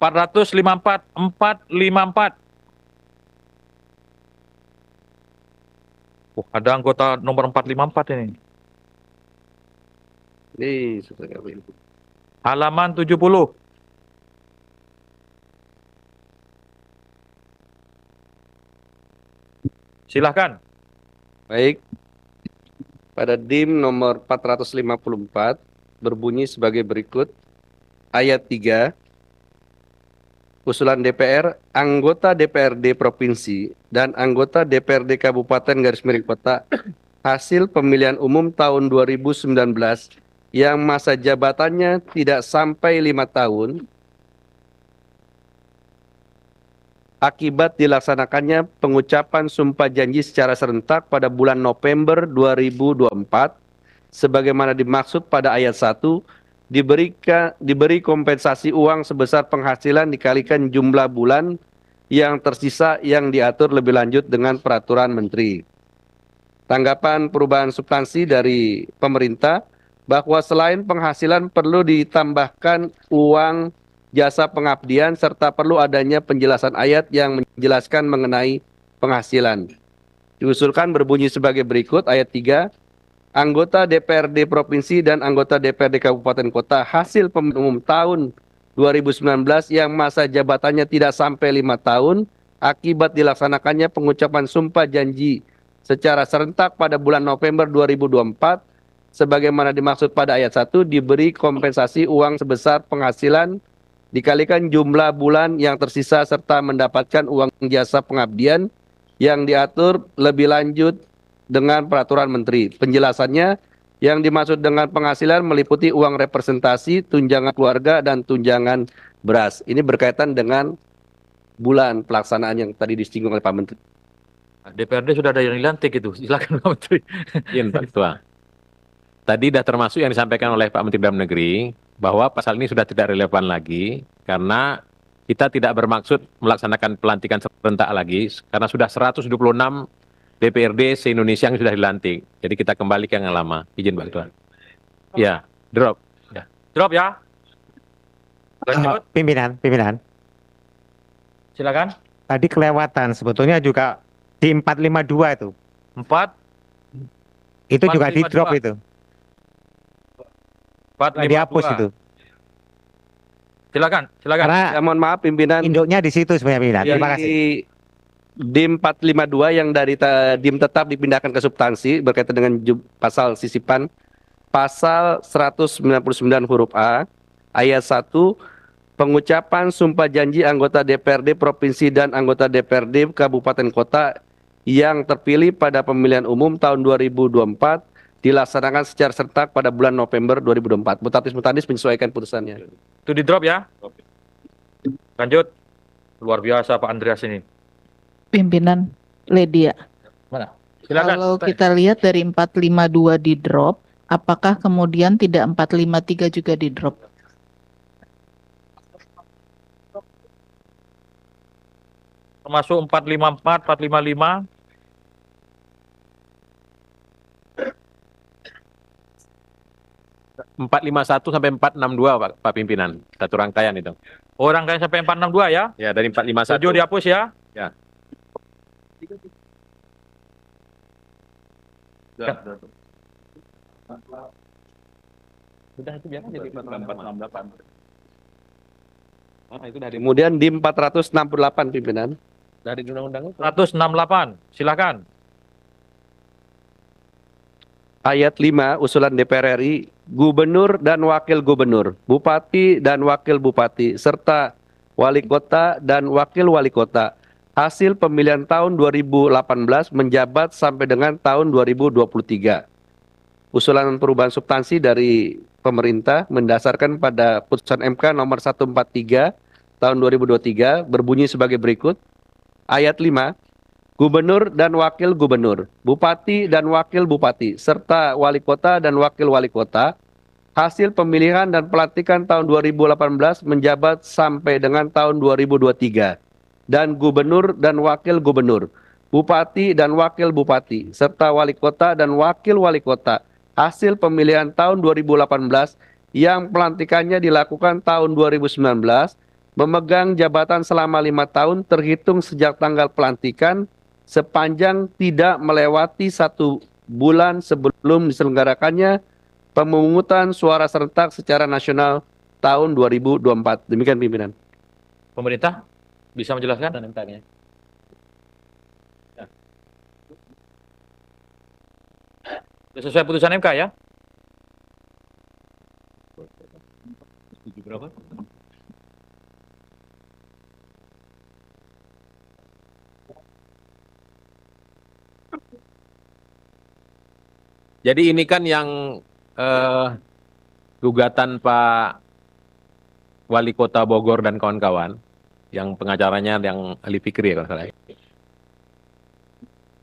454. Oh, ada anggota nomor 454 ini. Ini sudah kami. Halaman 70. Silahkan. Baik. Pada DIM nomor 454 berbunyi sebagai berikut. Ayat 3. Usulan DPR, anggota DPRD Provinsi dan anggota DPRD Kabupaten garis miring Kota hasil pemilihan umum tahun 2019 yang masa jabatannya tidak sampai 5 tahun akibat dilaksanakannya pengucapan sumpah janji secara serentak pada bulan November 2024 sebagaimana dimaksud pada ayat 1 diberi kompensasi uang sebesar penghasilan dikalikan jumlah bulan yang tersisa yang diatur lebih lanjut dengan peraturan menteri. Tanggapan perubahan substansi dari pemerintah bahwa selain penghasilan perlu ditambahkan uang jasa pengabdian serta perlu adanya penjelasan ayat yang menjelaskan mengenai penghasilan. Diusulkan berbunyi sebagai berikut ayat 3. Anggota DPRD Provinsi dan anggota DPRD Kabupaten Kota hasil pemilihan umum tahun 2019 yang masa jabatannya tidak sampai 5 tahun akibat dilaksanakannya pengucapan sumpah janji secara serentak pada bulan November 2024 sebagaimana dimaksud pada ayat 1 diberi kompensasi uang sebesar penghasilan dikalikan jumlah bulan yang tersisa serta mendapatkan uang jasa pengabdian yang diatur lebih lanjut dengan peraturan menteri. Penjelasannya yang dimaksud dengan penghasilan meliputi uang representasi, tunjangan keluarga, dan tunjangan beras. Ini berkaitan dengan bulan pelaksanaan yang tadi disinggung oleh Pak Menteri. DPRD sudah ada yang dilantik itu. Silakan Pak Menteri. Iya, Pak Ketua. Tadi sudah termasuk yang disampaikan oleh Pak Menteri Dalam Negeri bahwa pasal ini sudah tidak relevan lagi karena kita tidak bermaksud melaksanakan pelantikan serentak lagi karena sudah 126 DPRD se-Indonesia yang sudah dilantik. Jadi kita kembali ke yang lama. Izin Pak Ketua. Ya, drop. Ya. Drop ya. Lanjut. Pimpinan. Silakan. Tadi kelewatan sebetulnya juga di 452 itu. 4 Itu juga di 452. drop itu. 452. Dihapus itu. Silakan. Karena Ya, mohon maaf pimpinan. induknya di situ sebenarnya pimpinan. Terima kasih. DIM 452 yang dari DIM tetap dipindahkan ke substansi berkaitan dengan pasal sisipan pasal 199 huruf A ayat 1 pengucapan sumpah janji anggota DPRD provinsi dan anggota DPRD kabupaten kota yang terpilih pada pemilihan umum tahun 2024 dilaksanakan secara serentak pada bulan November 2024. Mutatis mutandis menyesuaikan putusannya. Itu di drop ya. Lanjut. Luar biasa Pak Andreas ini. Pimpinan Ledia. Mana? Silakan. Kalau kita lihat dari 452 di drop, apakah kemudian tidak 453 juga di drop? Termasuk 454, 455. .451 sampai 462 Pak Pimpinan. Satu rangkaian itu. Oh, rangkaian sampai 462 ya. Ya, dari 451. Setuju dihapus ya. Ya. Sudah itu biar jadi 468. Itu dari Kemudian DIM 468 pimpinan. dari undang-undang 168. Silakan. Ayat 5 usulan DPR RI, gubernur dan wakil gubernur, bupati dan wakil bupati, serta wali kota dan wakil wali kota. Hasil pemilihan tahun 2018 menjabat sampai dengan tahun 2023. Usulan perubahan substansi dari pemerintah mendasarkan pada putusan MK nomor 143 tahun 2023 berbunyi sebagai berikut. Ayat 5. Gubernur dan wakil gubernur, bupati dan wakil bupati, serta wali kota dan wakil wali kota, hasil pemilihan dan pelantikan tahun 2018 menjabat sampai dengan tahun 2023, dan gubernur dan wakil gubernur, bupati dan wakil bupati, serta wali kota dan wakil wali kota, hasil pemilihan tahun 2018 yang pelantikannya dilakukan tahun 2019, memegang jabatan selama 5 tahun terhitung sejak tanggal pelantikan, sepanjang tidak melewati 1 bulan sebelum diselenggarakannya pemungutan suara serentak secara nasional tahun 2024. Demikian pimpinan. Pemerintah bisa menjelaskan dan MK-nya. Sesuai putusan MK ya. Berapa? Jadi ini kan yang gugatan Pak Wali Kota Bogor dan kawan-kawan, yang pengacaranya yang Ali Fikri ya kalau salah.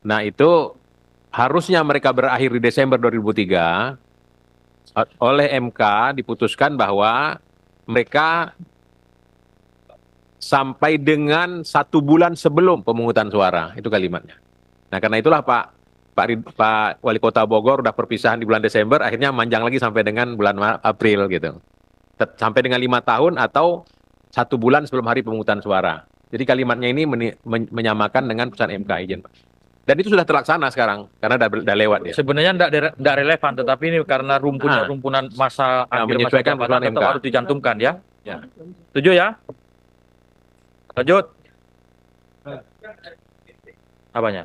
Nah itu harusnya mereka berakhir di Desember 2003, oleh MK diputuskan bahwa mereka sampai dengan 1 bulan sebelum pemungutan suara, itu kalimatnya. Nah karena itulah Pak Wali Kota Bogor udah perpisahan di bulan Desember, akhirnya manjang lagi sampai dengan bulan April gitu. Sampai dengan 5 tahun atau 1 bulan sebelum hari pemungutan suara. Jadi kalimatnya ini menyamakan dengan putusan MK, izin Pak. Dan itu sudah terlaksana sekarang, karena udah lewat ya. Sebenarnya tidak relevan, tetapi ini karena rumpunan masa akhir masa menyesuaikan jabatan putusan tetap MK. harus dicantumkan ya. Ya. Setuju ya? Lanjut. Apanya?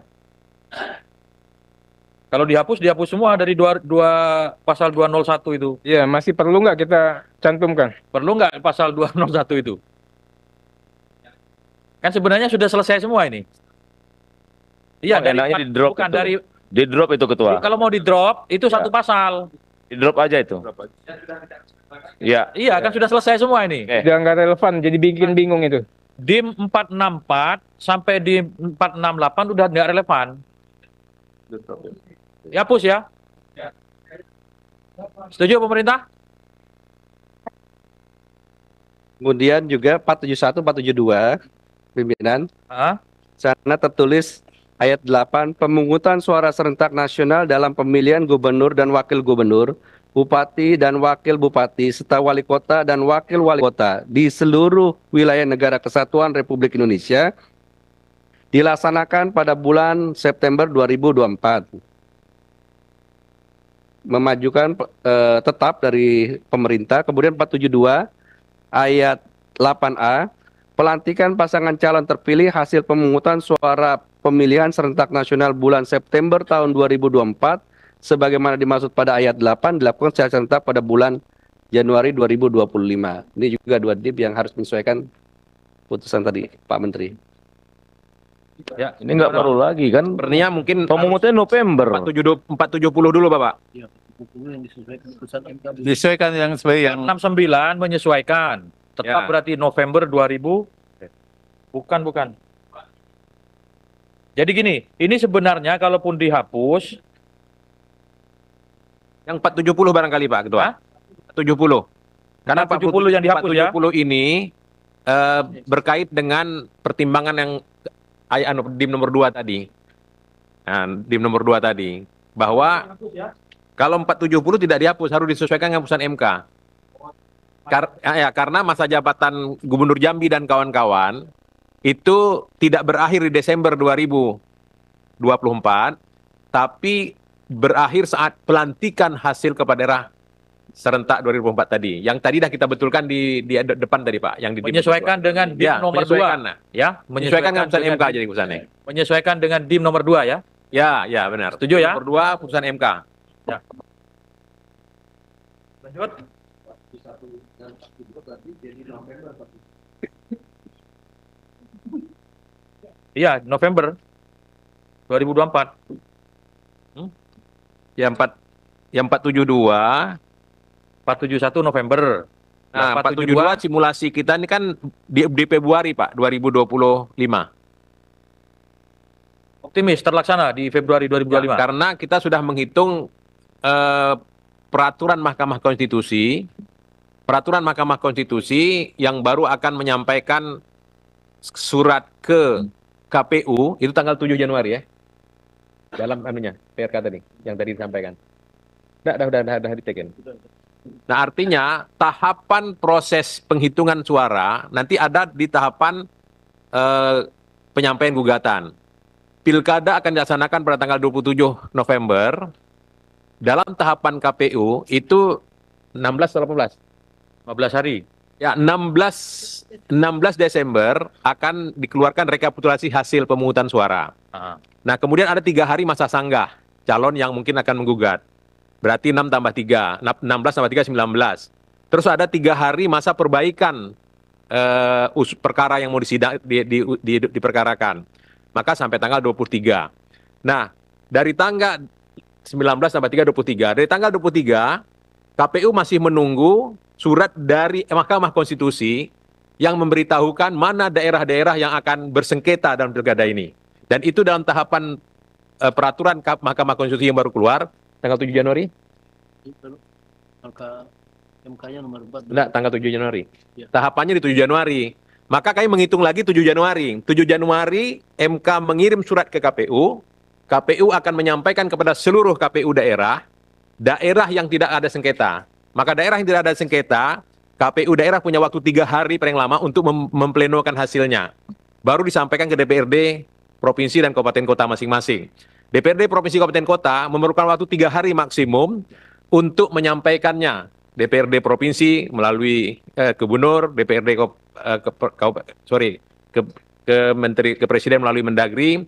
Kalau dihapus semua dari pasal 201 itu. Ya, masih perlu nggak kita cantumkan? Perlu nggak pasal 201 itu? Kan sebenarnya sudah selesai semua ini. Iya, Enaknya di drop bukan itu. dari Di drop itu ketua. kalau mau di drop itu satu pasal. Di drop aja itu. Iya. Iya, kan sudah selesai semua ini. Udah nggak relevan, jadi bikin bingung itu. DIM 464 sampai di 468 udah nggak relevan. Dihapus ya. Setuju pemerintah? Kemudian juga 471, 472, pimpinan. Sana tertulis ayat 8, pemungutan suara serentak nasional dalam pemilihan gubernur dan wakil gubernur, bupati dan wakil bupati, serta wali kota dan wakil wali kota di seluruh wilayah negara kesatuan Republik Indonesia dilaksanakan pada bulan September 2024. Memajukan tetap dari pemerintah. Kemudian 472 ayat 8A, pelantikan pasangan calon terpilih hasil pemungutan suara pemilihan serentak nasional bulan September tahun 2024 sebagaimana dimaksud pada ayat 8 dilakukan secara serentak pada bulan Januari 2025. Ini juga dua DIP yang harus menyesuaikan putusan tadi, Pak Menteri. Ya, Ini nggak perlu lagi kan? sebenarnya mungkin Pemungutan November. 470 dulu Bapak. Disesuaikan yang sebagai yang 69 menyesuaikan. Tetap Ya. berarti November 2000. Bukan. Jadi gini, ini sebenarnya kalaupun dihapus, yang 470 barangkali Pak Ketua. 70. Karena 470 yang dihapus ya. 470 ini berkait dengan pertimbangan yang DIM nomor 2 tadi. Nah, DIM nomor 2 tadi bahwa kalau 470 tidak dihapus harus disesuaikan dengan putusan MK. Karena masa jabatan Gubernur Jambi dan kawan-kawan itu tidak berakhir di Desember 2024, tapi berakhir saat pelantikan hasil kepala daerah serentak 2024 tadi. Yang tadi dah kita betulkan di depan tadi Pak, yang di menyesuaikan dengan DIM ya, nomor 2. menyesuaikan, nah. Ya, Menyesuaikan dengan putusan dengan MK jadi putusannya. menyesuaikan dengan DIM nomor 2 ya. Ya, benar. Setuju ya? Nomor 2 putusan MK. Ya. Lanjut. Iya, November 2024. Yang 472, 471 November. nah 472 simulasi kita ini kan di Februari Pak, 2025. Optimis terlaksana di Februari 2025. Ya, karena kita sudah menghitung peraturan Mahkamah Konstitusi yang baru akan menyampaikan surat ke KPU itu tanggal 7 Januari ya. Dalam anunya, PRK tadi, yang tadi disampaikan. Udah ditekan. Nah, artinya tahapan proses penghitungan suara nanti ada di tahapan penyampaian gugatan. Pilkada akan dilaksanakan pada tanggal 27 November. Dalam tahapan KPU itu 16 atau 18? 15 hari. Ya, 16 Desember akan dikeluarkan rekapitulasi hasil pemungutan suara. Nah, kemudian ada 3 hari masa sanggah calon yang mungkin akan menggugat. Berarti 6 tambah 3, 16 tambah 3, 19. Terus ada 3 hari masa perbaikan perkara yang mau disidang, diperkarakan. Maka sampai tanggal 23. Nah, dari tanggal 19 tambah 3, 23. Dari tanggal 23, KPU masih menunggu surat dari Mahkamah Konstitusi yang memberitahukan mana daerah-daerah yang akan bersengketa dalam pilkada ini. Dan itu dalam tahapan peraturan Mahkamah Konstitusi yang baru keluar tanggal 7 Januari. MK-nya nomor 4. Enggak, tanggal 7 Januari. Ya. Tahapannya di 7 Januari. Maka kami menghitung lagi 7 Januari. 7 Januari MK mengirim surat ke KPU. KPU akan menyampaikan kepada seluruh KPU daerah yang tidak ada sengketa. Maka daerah yang tidak ada sengketa, KPU daerah punya waktu 3 hari paling lama untuk memplenokan hasilnya. Baru disampaikan ke DPRD provinsi dan kabupaten kota masing-masing. DPRD provinsi kabupaten kota memerlukan waktu 3 hari maksimum untuk menyampaikannya. DPRD provinsi melalui gubernur, DPRD ke presiden melalui Mendagri.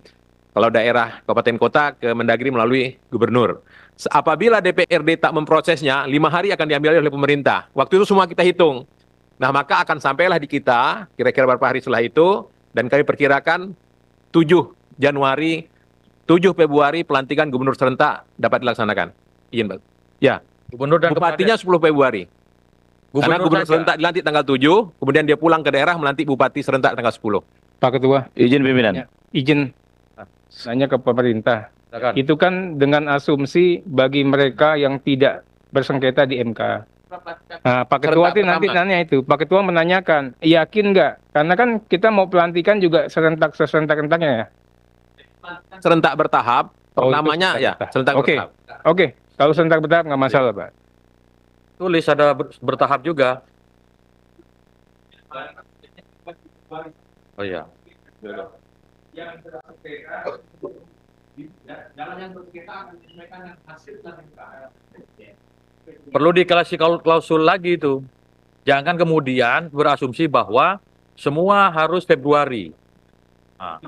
Kalau daerah kabupaten kota ke Mendagri melalui gubernur. Apabila DPRD tak memprosesnya, 5 hari akan diambil oleh pemerintah. Waktu itu semua kita hitung. Nah, maka akan sampailah di kita, kira-kira beberapa hari setelah itu, dan kami perkirakan 7 Februari pelantikan gubernur serentak dapat dilaksanakan. Izin, Pak. Ya. Gubernur dan Bupatinya 10 Februari. Karena gubernur serentak dilantik tanggal 7, kemudian dia pulang ke daerah melantik bupati serentak tanggal 10. Pak Ketua. Izin pimpinan. Ya, izin nanya ke pemerintah. Itu kan dengan asumsi bagi mereka yang tidak bersengketa di MK. Nah, Pak Ketua Serentak nanti pertama. nanya itu. Pak Ketua menanyakan, yakin nggak? Karena kan kita mau pelantikan juga serentak-rentaknya ya. Serentak bertahap. Oh, itu Pertamanya ya serentak Oke, bertahap. oke. Kalau serentak bertahap nggak masalah, Pak. Tulis ada bertahap juga. Oh iya. Perlu dikasih klausul lagi itu. Jangan kemudian berasumsi bahwa semua harus Februari. Nah.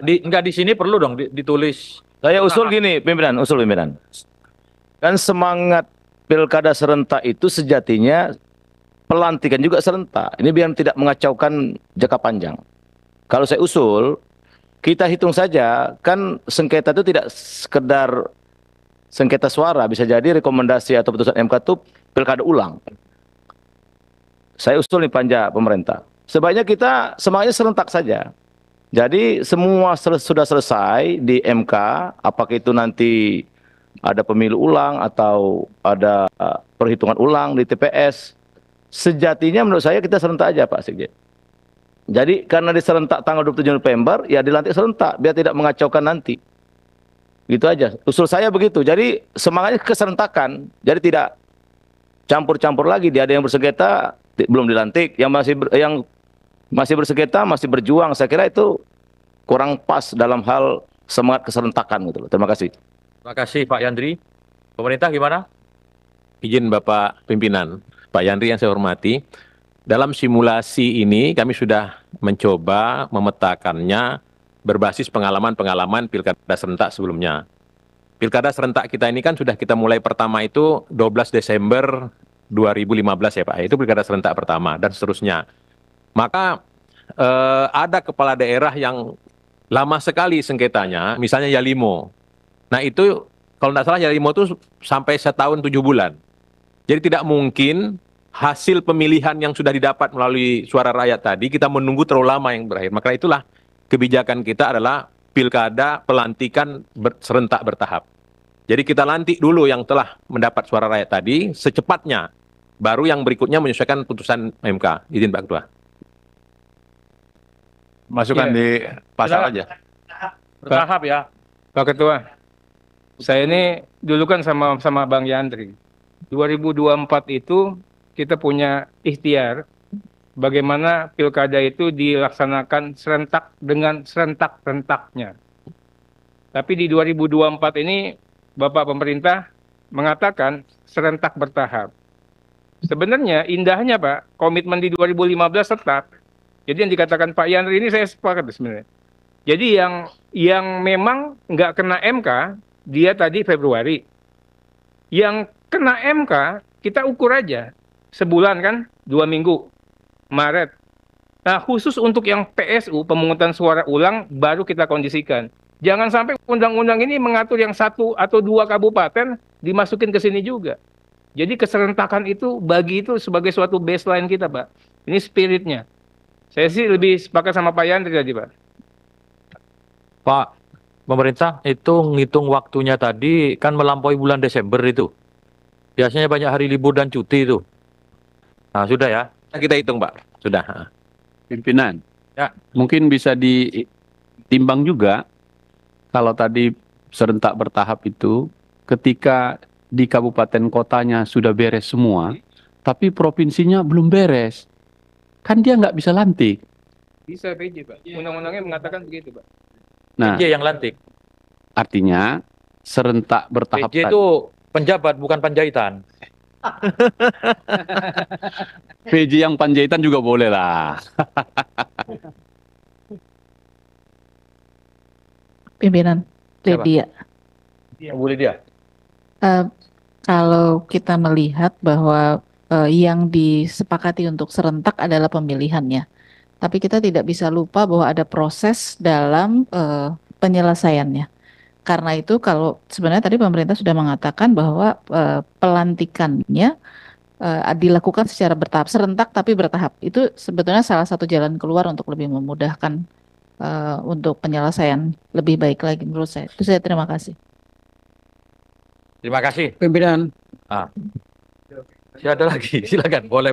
Enggak di sini perlu dong ditulis. Saya usul gini, pimpinan, usul pimpinan. Kan semangat pilkada serentak itu sejatinya pelantikan juga serentak. Ini biar tidak mengacaukan jangka panjang. Kalau saya usul, kita hitung saja, kan sengketa itu tidak sekedar sengketa suara, bisa jadi rekomendasi atau putusan MK itu pilkada ulang. Saya usul nih panja pemerintah. Sebaiknya kita semuanya serentak saja. Jadi semua sudah selesai di MK, apakah itu nanti ada pemilu ulang atau ada perhitungan ulang di TPS. Sejatinya menurut saya kita serentak aja Pak Sekjen. Jadi karena diserentak tanggal 27 November, ya dilantik serentak biar tidak mengacaukan nanti. Gitu aja. Usul saya begitu. Jadi semangatnya keserentakan. Jadi tidak campur-campur lagi. Dia ada yang bersengketa belum dilantik, yang masih bersengketa masih berjuang. Saya kira itu kurang pas dalam hal semangat keserentakan gitu loh. Terima kasih. Terima kasih Pak Yandri. Pemerintah gimana? Izin Bapak Pimpinan, Pak Yandri yang saya hormati. Dalam simulasi ini kami sudah mencoba memetakannya berbasis pengalaman-pengalaman pilkada serentak sebelumnya. Pilkada serentak kita ini kan sudah kita mulai pertama itu 12 Desember 2015 ya Pak, itu pilkada serentak pertama dan seterusnya. Maka ada kepala daerah yang lama sekali sengketanya, misalnya Yalimo. Nah itu kalau tidak salah Yalimo itu sampai setahun 7 bulan. Jadi tidak mungkin hasil pemilihan yang sudah didapat melalui suara rakyat tadi kita menunggu terlalu lama yang berakhir. Maka itulah kebijakan kita adalah pilkada pelantikan serentak bertahap. Jadi kita lantik dulu yang telah mendapat suara rakyat tadi secepatnya. Baru yang berikutnya menyesuaikan putusan MK. Izin Pak Ketua. Masukkan di pasal aja. Bertahap ya. Pak Ketua, saya ini dulu kan sama Bang Yandri. 2024 itu kita punya ikhtiar bagaimana pilkada itu dilaksanakan serentak dengan serentak-rentaknya. Tapi di 2024 ini Bapak pemerintah mengatakan serentak bertahap. Sebenarnya indahnya Pak, komitmen di 2015 tetap. Jadi yang dikatakan Pak Yandri ini saya sepakat sebenarnya. Jadi yang memang nggak kena MK, dia tadi Februari. Yang kena MK, kita ukur aja. Sebulan kan, 2 minggu, Maret. Nah khusus untuk yang PSU, pemungutan suara ulang, baru kita kondisikan. Jangan sampai undang-undang ini mengatur yang 1 atau 2 kabupaten dimasukin ke sini juga. Jadi keserentakan itu bagi itu sebagai suatu baseline kita Pak. Ini spiritnya. Saya sih lebih sepakat sama Pak Yandri tadi Pak. Pak, pemerintah itu ngitung waktunya tadi kan melampaui bulan Desember itu. Biasanya banyak hari libur dan cuti itu. Nah, sudah ya. Kita hitung Pak, sudah. Pimpinan, ya. Mungkin bisa ditimbang juga kalau tadi serentak bertahap itu ketika di kabupaten kotanya sudah beres semua, tapi provinsinya belum beres, kan dia nggak bisa lantik. Bisa PJ Pak, undang-undangnya mengatakan begitu Pak. Nah, PJ yang lantik. Artinya serentak bertahap PJ itu penjabat bukan panjaitan. PJ yang panjaitan juga boleh lah. Pimpinan Lydia. Bu Lydia. Kalau kita melihat bahwa yang disepakati untuk serentak adalah pemilihannya, tapi kita tidak bisa lupa bahwa ada proses dalam penyelesaiannya. Karena itu kalau sebenarnya tadi pemerintah sudah mengatakan bahwa pelantikannya dilakukan secara bertahap, serentak tapi bertahap. Itu sebetulnya salah satu jalan keluar untuk lebih memudahkan untuk penyelesaian lebih baik lagi menurut saya. Itu saya terima kasih. Terima kasih. Pimpinan. Ah. Ada lagi, silakan. Boleh.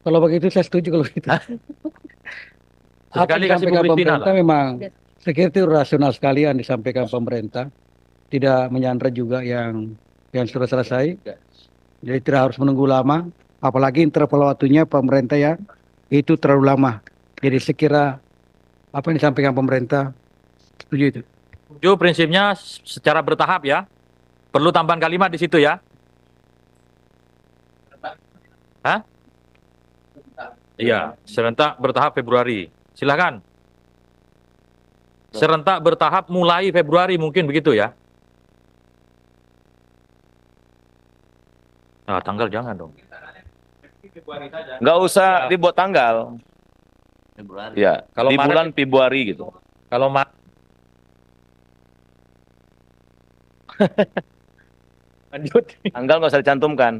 Kalau begitu saya setuju kalau gitu. Apa Sekali yang kasih disampaikan Bu Christina pemerintah lah. memang saya kira itu rasional sekali yang disampaikan pemerintah. Tidak menyandra juga yang sudah selesai. Jadi tidak harus menunggu lama. Apalagi interval waktunya pemerintah ya itu terlalu lama. Jadi sekira apa yang disampaikan pemerintah setuju itu. Setuju prinsipnya secara bertahap ya. Perlu tambahan kalimat di situ ya. Hah? Iya, serentak bertahap Februari. Silakan. Serentak bertahap mulai Februari mungkin begitu ya. Nah, tanggal jangan dong. Nggak usah dibuat tanggal. Ya, Kalau di Maret- bulan Februari gitu. Kalau Lanjut. Tanggal nggak usah dicantumkan.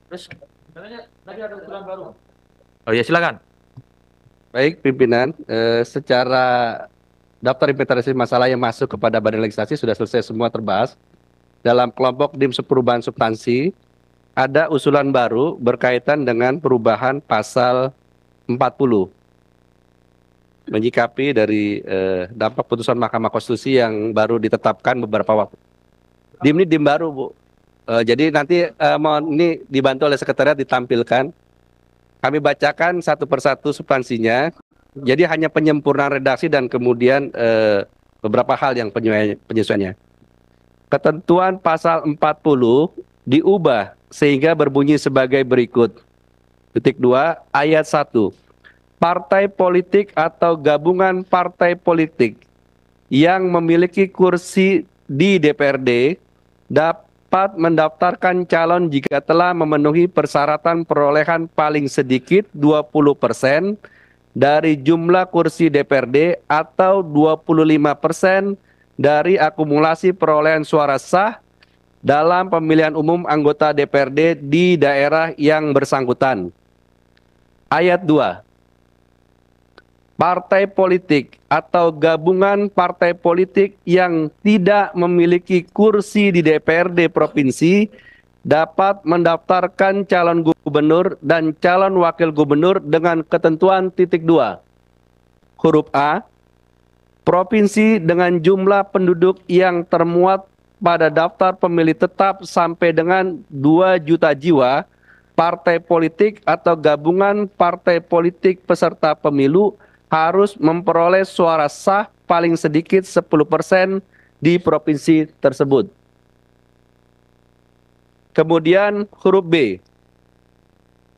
Terus katanya tadi ada usulan baru. Oh ya, silakan. Baik, pimpinan, secara daftar inventarisasi masalah yang masuk kepada Badan Legislasi sudah selesai semua terbahas. Dalam kelompok DIM perubahan substansi, ada usulan baru berkaitan dengan perubahan pasal 40. Menyikapi dari dampak putusan Mahkamah Konstitusi yang baru ditetapkan beberapa waktu. DIM ini DIM baru, Bu. Jadi nanti mohon ini dibantu oleh sekretariat ditampilkan. Kami bacakan satu persatu substansinya. Jadi hanya penyempurnaan redaksi dan kemudian beberapa hal yang penyesuaiannya. Ketentuan pasal 40 diubah sehingga berbunyi sebagai berikut. Titik 2 ayat 1. Partai politik atau gabungan partai politik yang memiliki kursi di DPRD dapat mendaftarkan calon jika telah memenuhi persyaratan perolehan paling sedikit 20% dari jumlah kursi DPRD atau 25% dari akumulasi perolehan suara sah dalam pemilihan umum anggota DPRD di daerah yang bersangkutan. Ayat 2. Partai politik atau gabungan partai politik yang tidak memiliki kursi di DPRD provinsi dapat mendaftarkan calon gubernur dan calon wakil gubernur dengan ketentuan titik 2. Huruf A. Provinsi dengan jumlah penduduk yang termuat pada daftar pemilih tetap sampai dengan 2 juta jiwa, partai politik atau gabungan partai politik peserta pemilu harus memperoleh suara sah paling sedikit 10% di provinsi tersebut. Kemudian huruf B.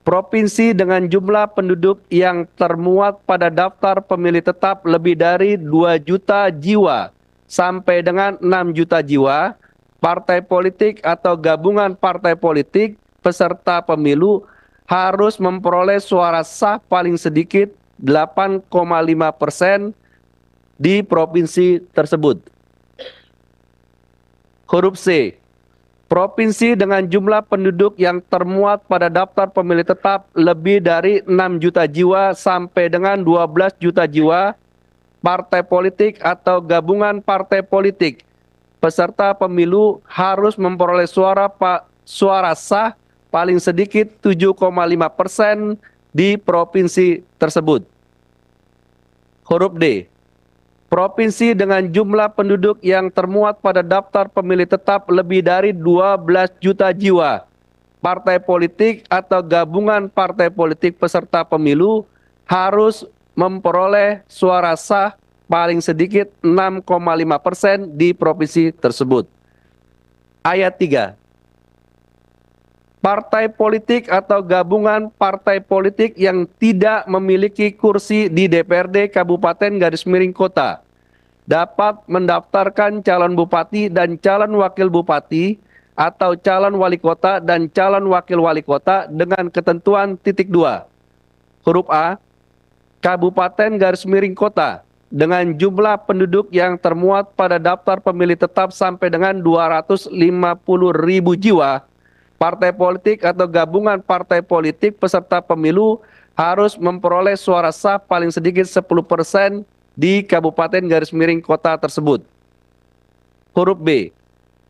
Provinsi dengan jumlah penduduk yang termuat pada daftar pemilih tetap lebih dari 2 juta jiwa sampai dengan 6 juta jiwa, partai politik atau gabungan partai politik peserta pemilu harus memperoleh suara sah paling sedikit 8,5% di provinsi tersebut. Huruf C. Provinsi dengan jumlah penduduk yang termuat pada daftar pemilih tetap lebih dari 6 juta jiwa sampai dengan 12 juta jiwa, partai politik atau gabungan partai politik peserta pemilu harus memperoleh suara sah paling sedikit 7,5% di provinsi tersebut. Huruf D. Provinsi dengan jumlah penduduk yang termuat pada daftar pemilih tetap lebih dari 12 juta jiwa, partai politik atau gabungan partai politik peserta pemilu harus memperoleh suara sah paling sedikit 6,5% di provinsi tersebut. Ayat 3. Partai politik atau gabungan partai politik yang tidak memiliki kursi di DPRD Kabupaten Kota dapat mendaftarkan calon bupati dan calon wakil bupati atau calon wali kota dan calon wakil wali kota dengan ketentuan titik 2. Huruf A. Kabupaten Kota dengan jumlah penduduk yang termuat pada daftar pemilih tetap sampai dengan 250.000 jiwa, partai politik atau gabungan partai politik peserta pemilu harus memperoleh suara sah paling sedikit 10% di Kabupaten garis miring kota tersebut. Huruf B.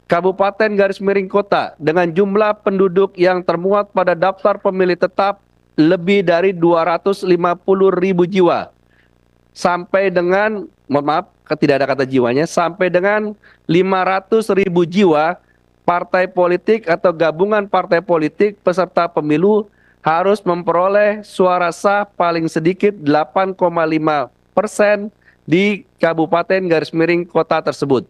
Kabupaten garis miring kota dengan jumlah penduduk yang termuat pada daftar pemilih tetap lebih dari 250.000 jiwa. Sampai dengan, mohon maaf, tidak ada kata jiwanya, sampai dengan 500.000 jiwa partai politik atau gabungan partai politik peserta pemilu harus memperoleh suara sah paling sedikit 8,5% di Kabupaten garis miring kota tersebut.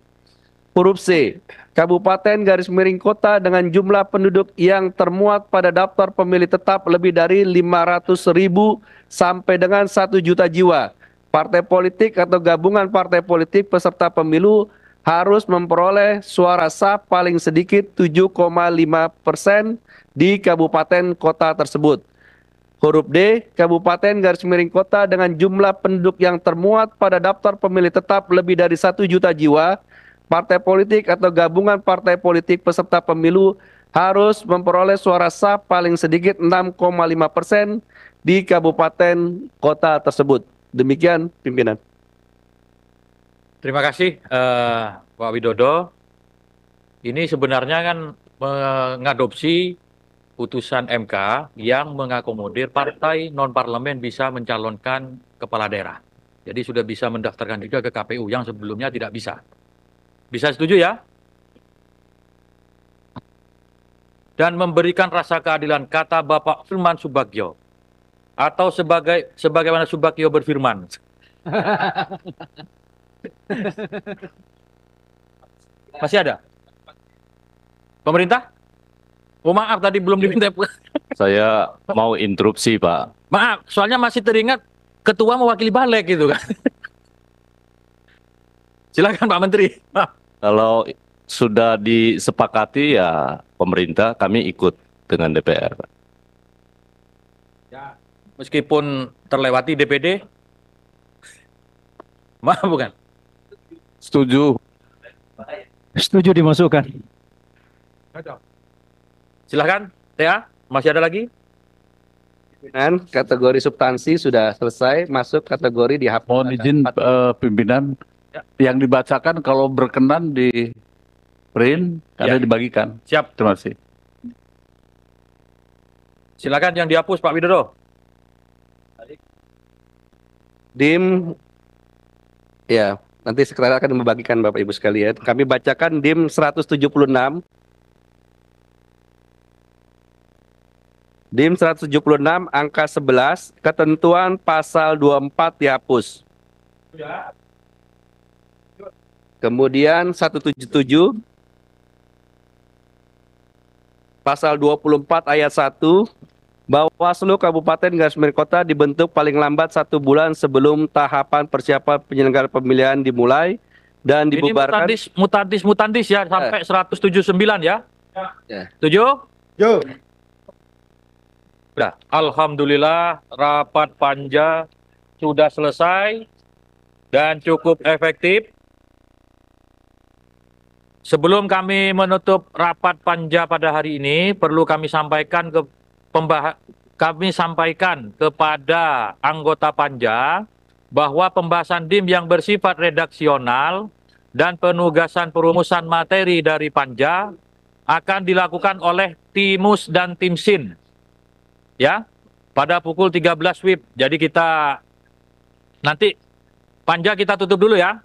Huruf C. Kabupaten garis miring kota dengan jumlah penduduk yang termuat pada daftar pemilih tetap lebih dari 500.000 sampai dengan 1 juta jiwa. Partai politik atau gabungan partai politik peserta pemilu harus memperoleh suara sah paling sedikit 7,5% di kabupaten kota tersebut. Huruf D. Kabupaten garis miring kota dengan jumlah penduduk yang termuat pada daftar pemilih tetap lebih dari 1 juta jiwa. Partai politik atau gabungan partai politik peserta pemilu harus memperoleh suara sah paling sedikit 6,5% di kabupaten kota tersebut. Demikian pimpinan. Terima kasih Pak Widodo. Ini sebenarnya kan mengadopsi putusan MK yang mengakomodir partai non-parlemen bisa mencalonkan kepala daerah. Jadi sudah bisa mendaftarkan juga ke KPU yang sebelumnya tidak bisa. Bisa setuju ya? Dan memberikan rasa keadilan, kata Bapak Firman Subagio. Atau sebagaimana Subagio berfirman. Masih ada? Pemerintah? Oh maaf tadi belum diminta. Saya mau interupsi Pak. Maaf, soalnya masih teringat ketua mewakili balik gitu kan. Silakan Pak Menteri. Kalau sudah disepakati ya pemerintah, kami ikut dengan DPR. Ya, meskipun terlewati DPD, maaf bukan? Setuju. Setuju dimasukkan. Silakan, TA, masih ada lagi? Dan kategori substansi sudah selesai, masuk kategori dihapus. Mohon izin pimpinan, yang dibacakan kalau berkenan di print, karena dibagikan. Siap. Terima kasih. Silakan yang dihapus Pak Widodo. DIM, ya nanti sekretariat akan membagikan Bapak Ibu sekalian. Kami bacakan DIM 176. DIM 176 angka 11, ketentuan pasal 24 dihapus. Kemudian 177 pasal 24 ayat 1, Bawaslu Kabupaten garis miring kota dibentuk paling lambat 1 bulan sebelum tahapan persiapan penyelenggaraan pemilihan dimulai dan dibubarkan. Ini mutandis ya sampai 179 ya. Setuju? Yo. Sudah. Alhamdulillah rapat panja sudah selesai dan cukup efektif. Sebelum kami menutup rapat panja pada hari ini, perlu kami sampaikan kepada anggota panja bahwa pembahasan DIM yang bersifat redaksional dan penugasan perumusan materi dari panja akan dilakukan oleh Timus dan Timsin. Ya, pada pukul 13 WIB. Jadi kita nanti panja kita tutup dulu ya.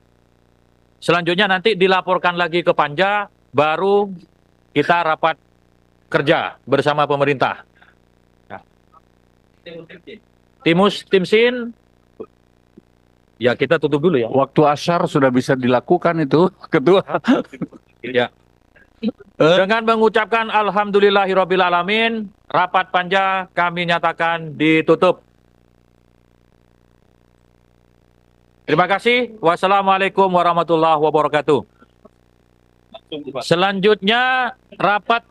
Selanjutnya nanti dilaporkan lagi ke panja, baru kita rapat kerja bersama pemerintah. Ya. Timus, Timsin, ya kita tutup dulu ya. Waktu asyar sudah bisa dilakukan itu, Ketua. Ya. Dengan mengucapkan alhamdulillahirrabbilalamin, rapat panja kami nyatakan ditutup. Terima kasih. Wassalamualaikum warahmatullahi wabarakatuh. Selanjutnya rapat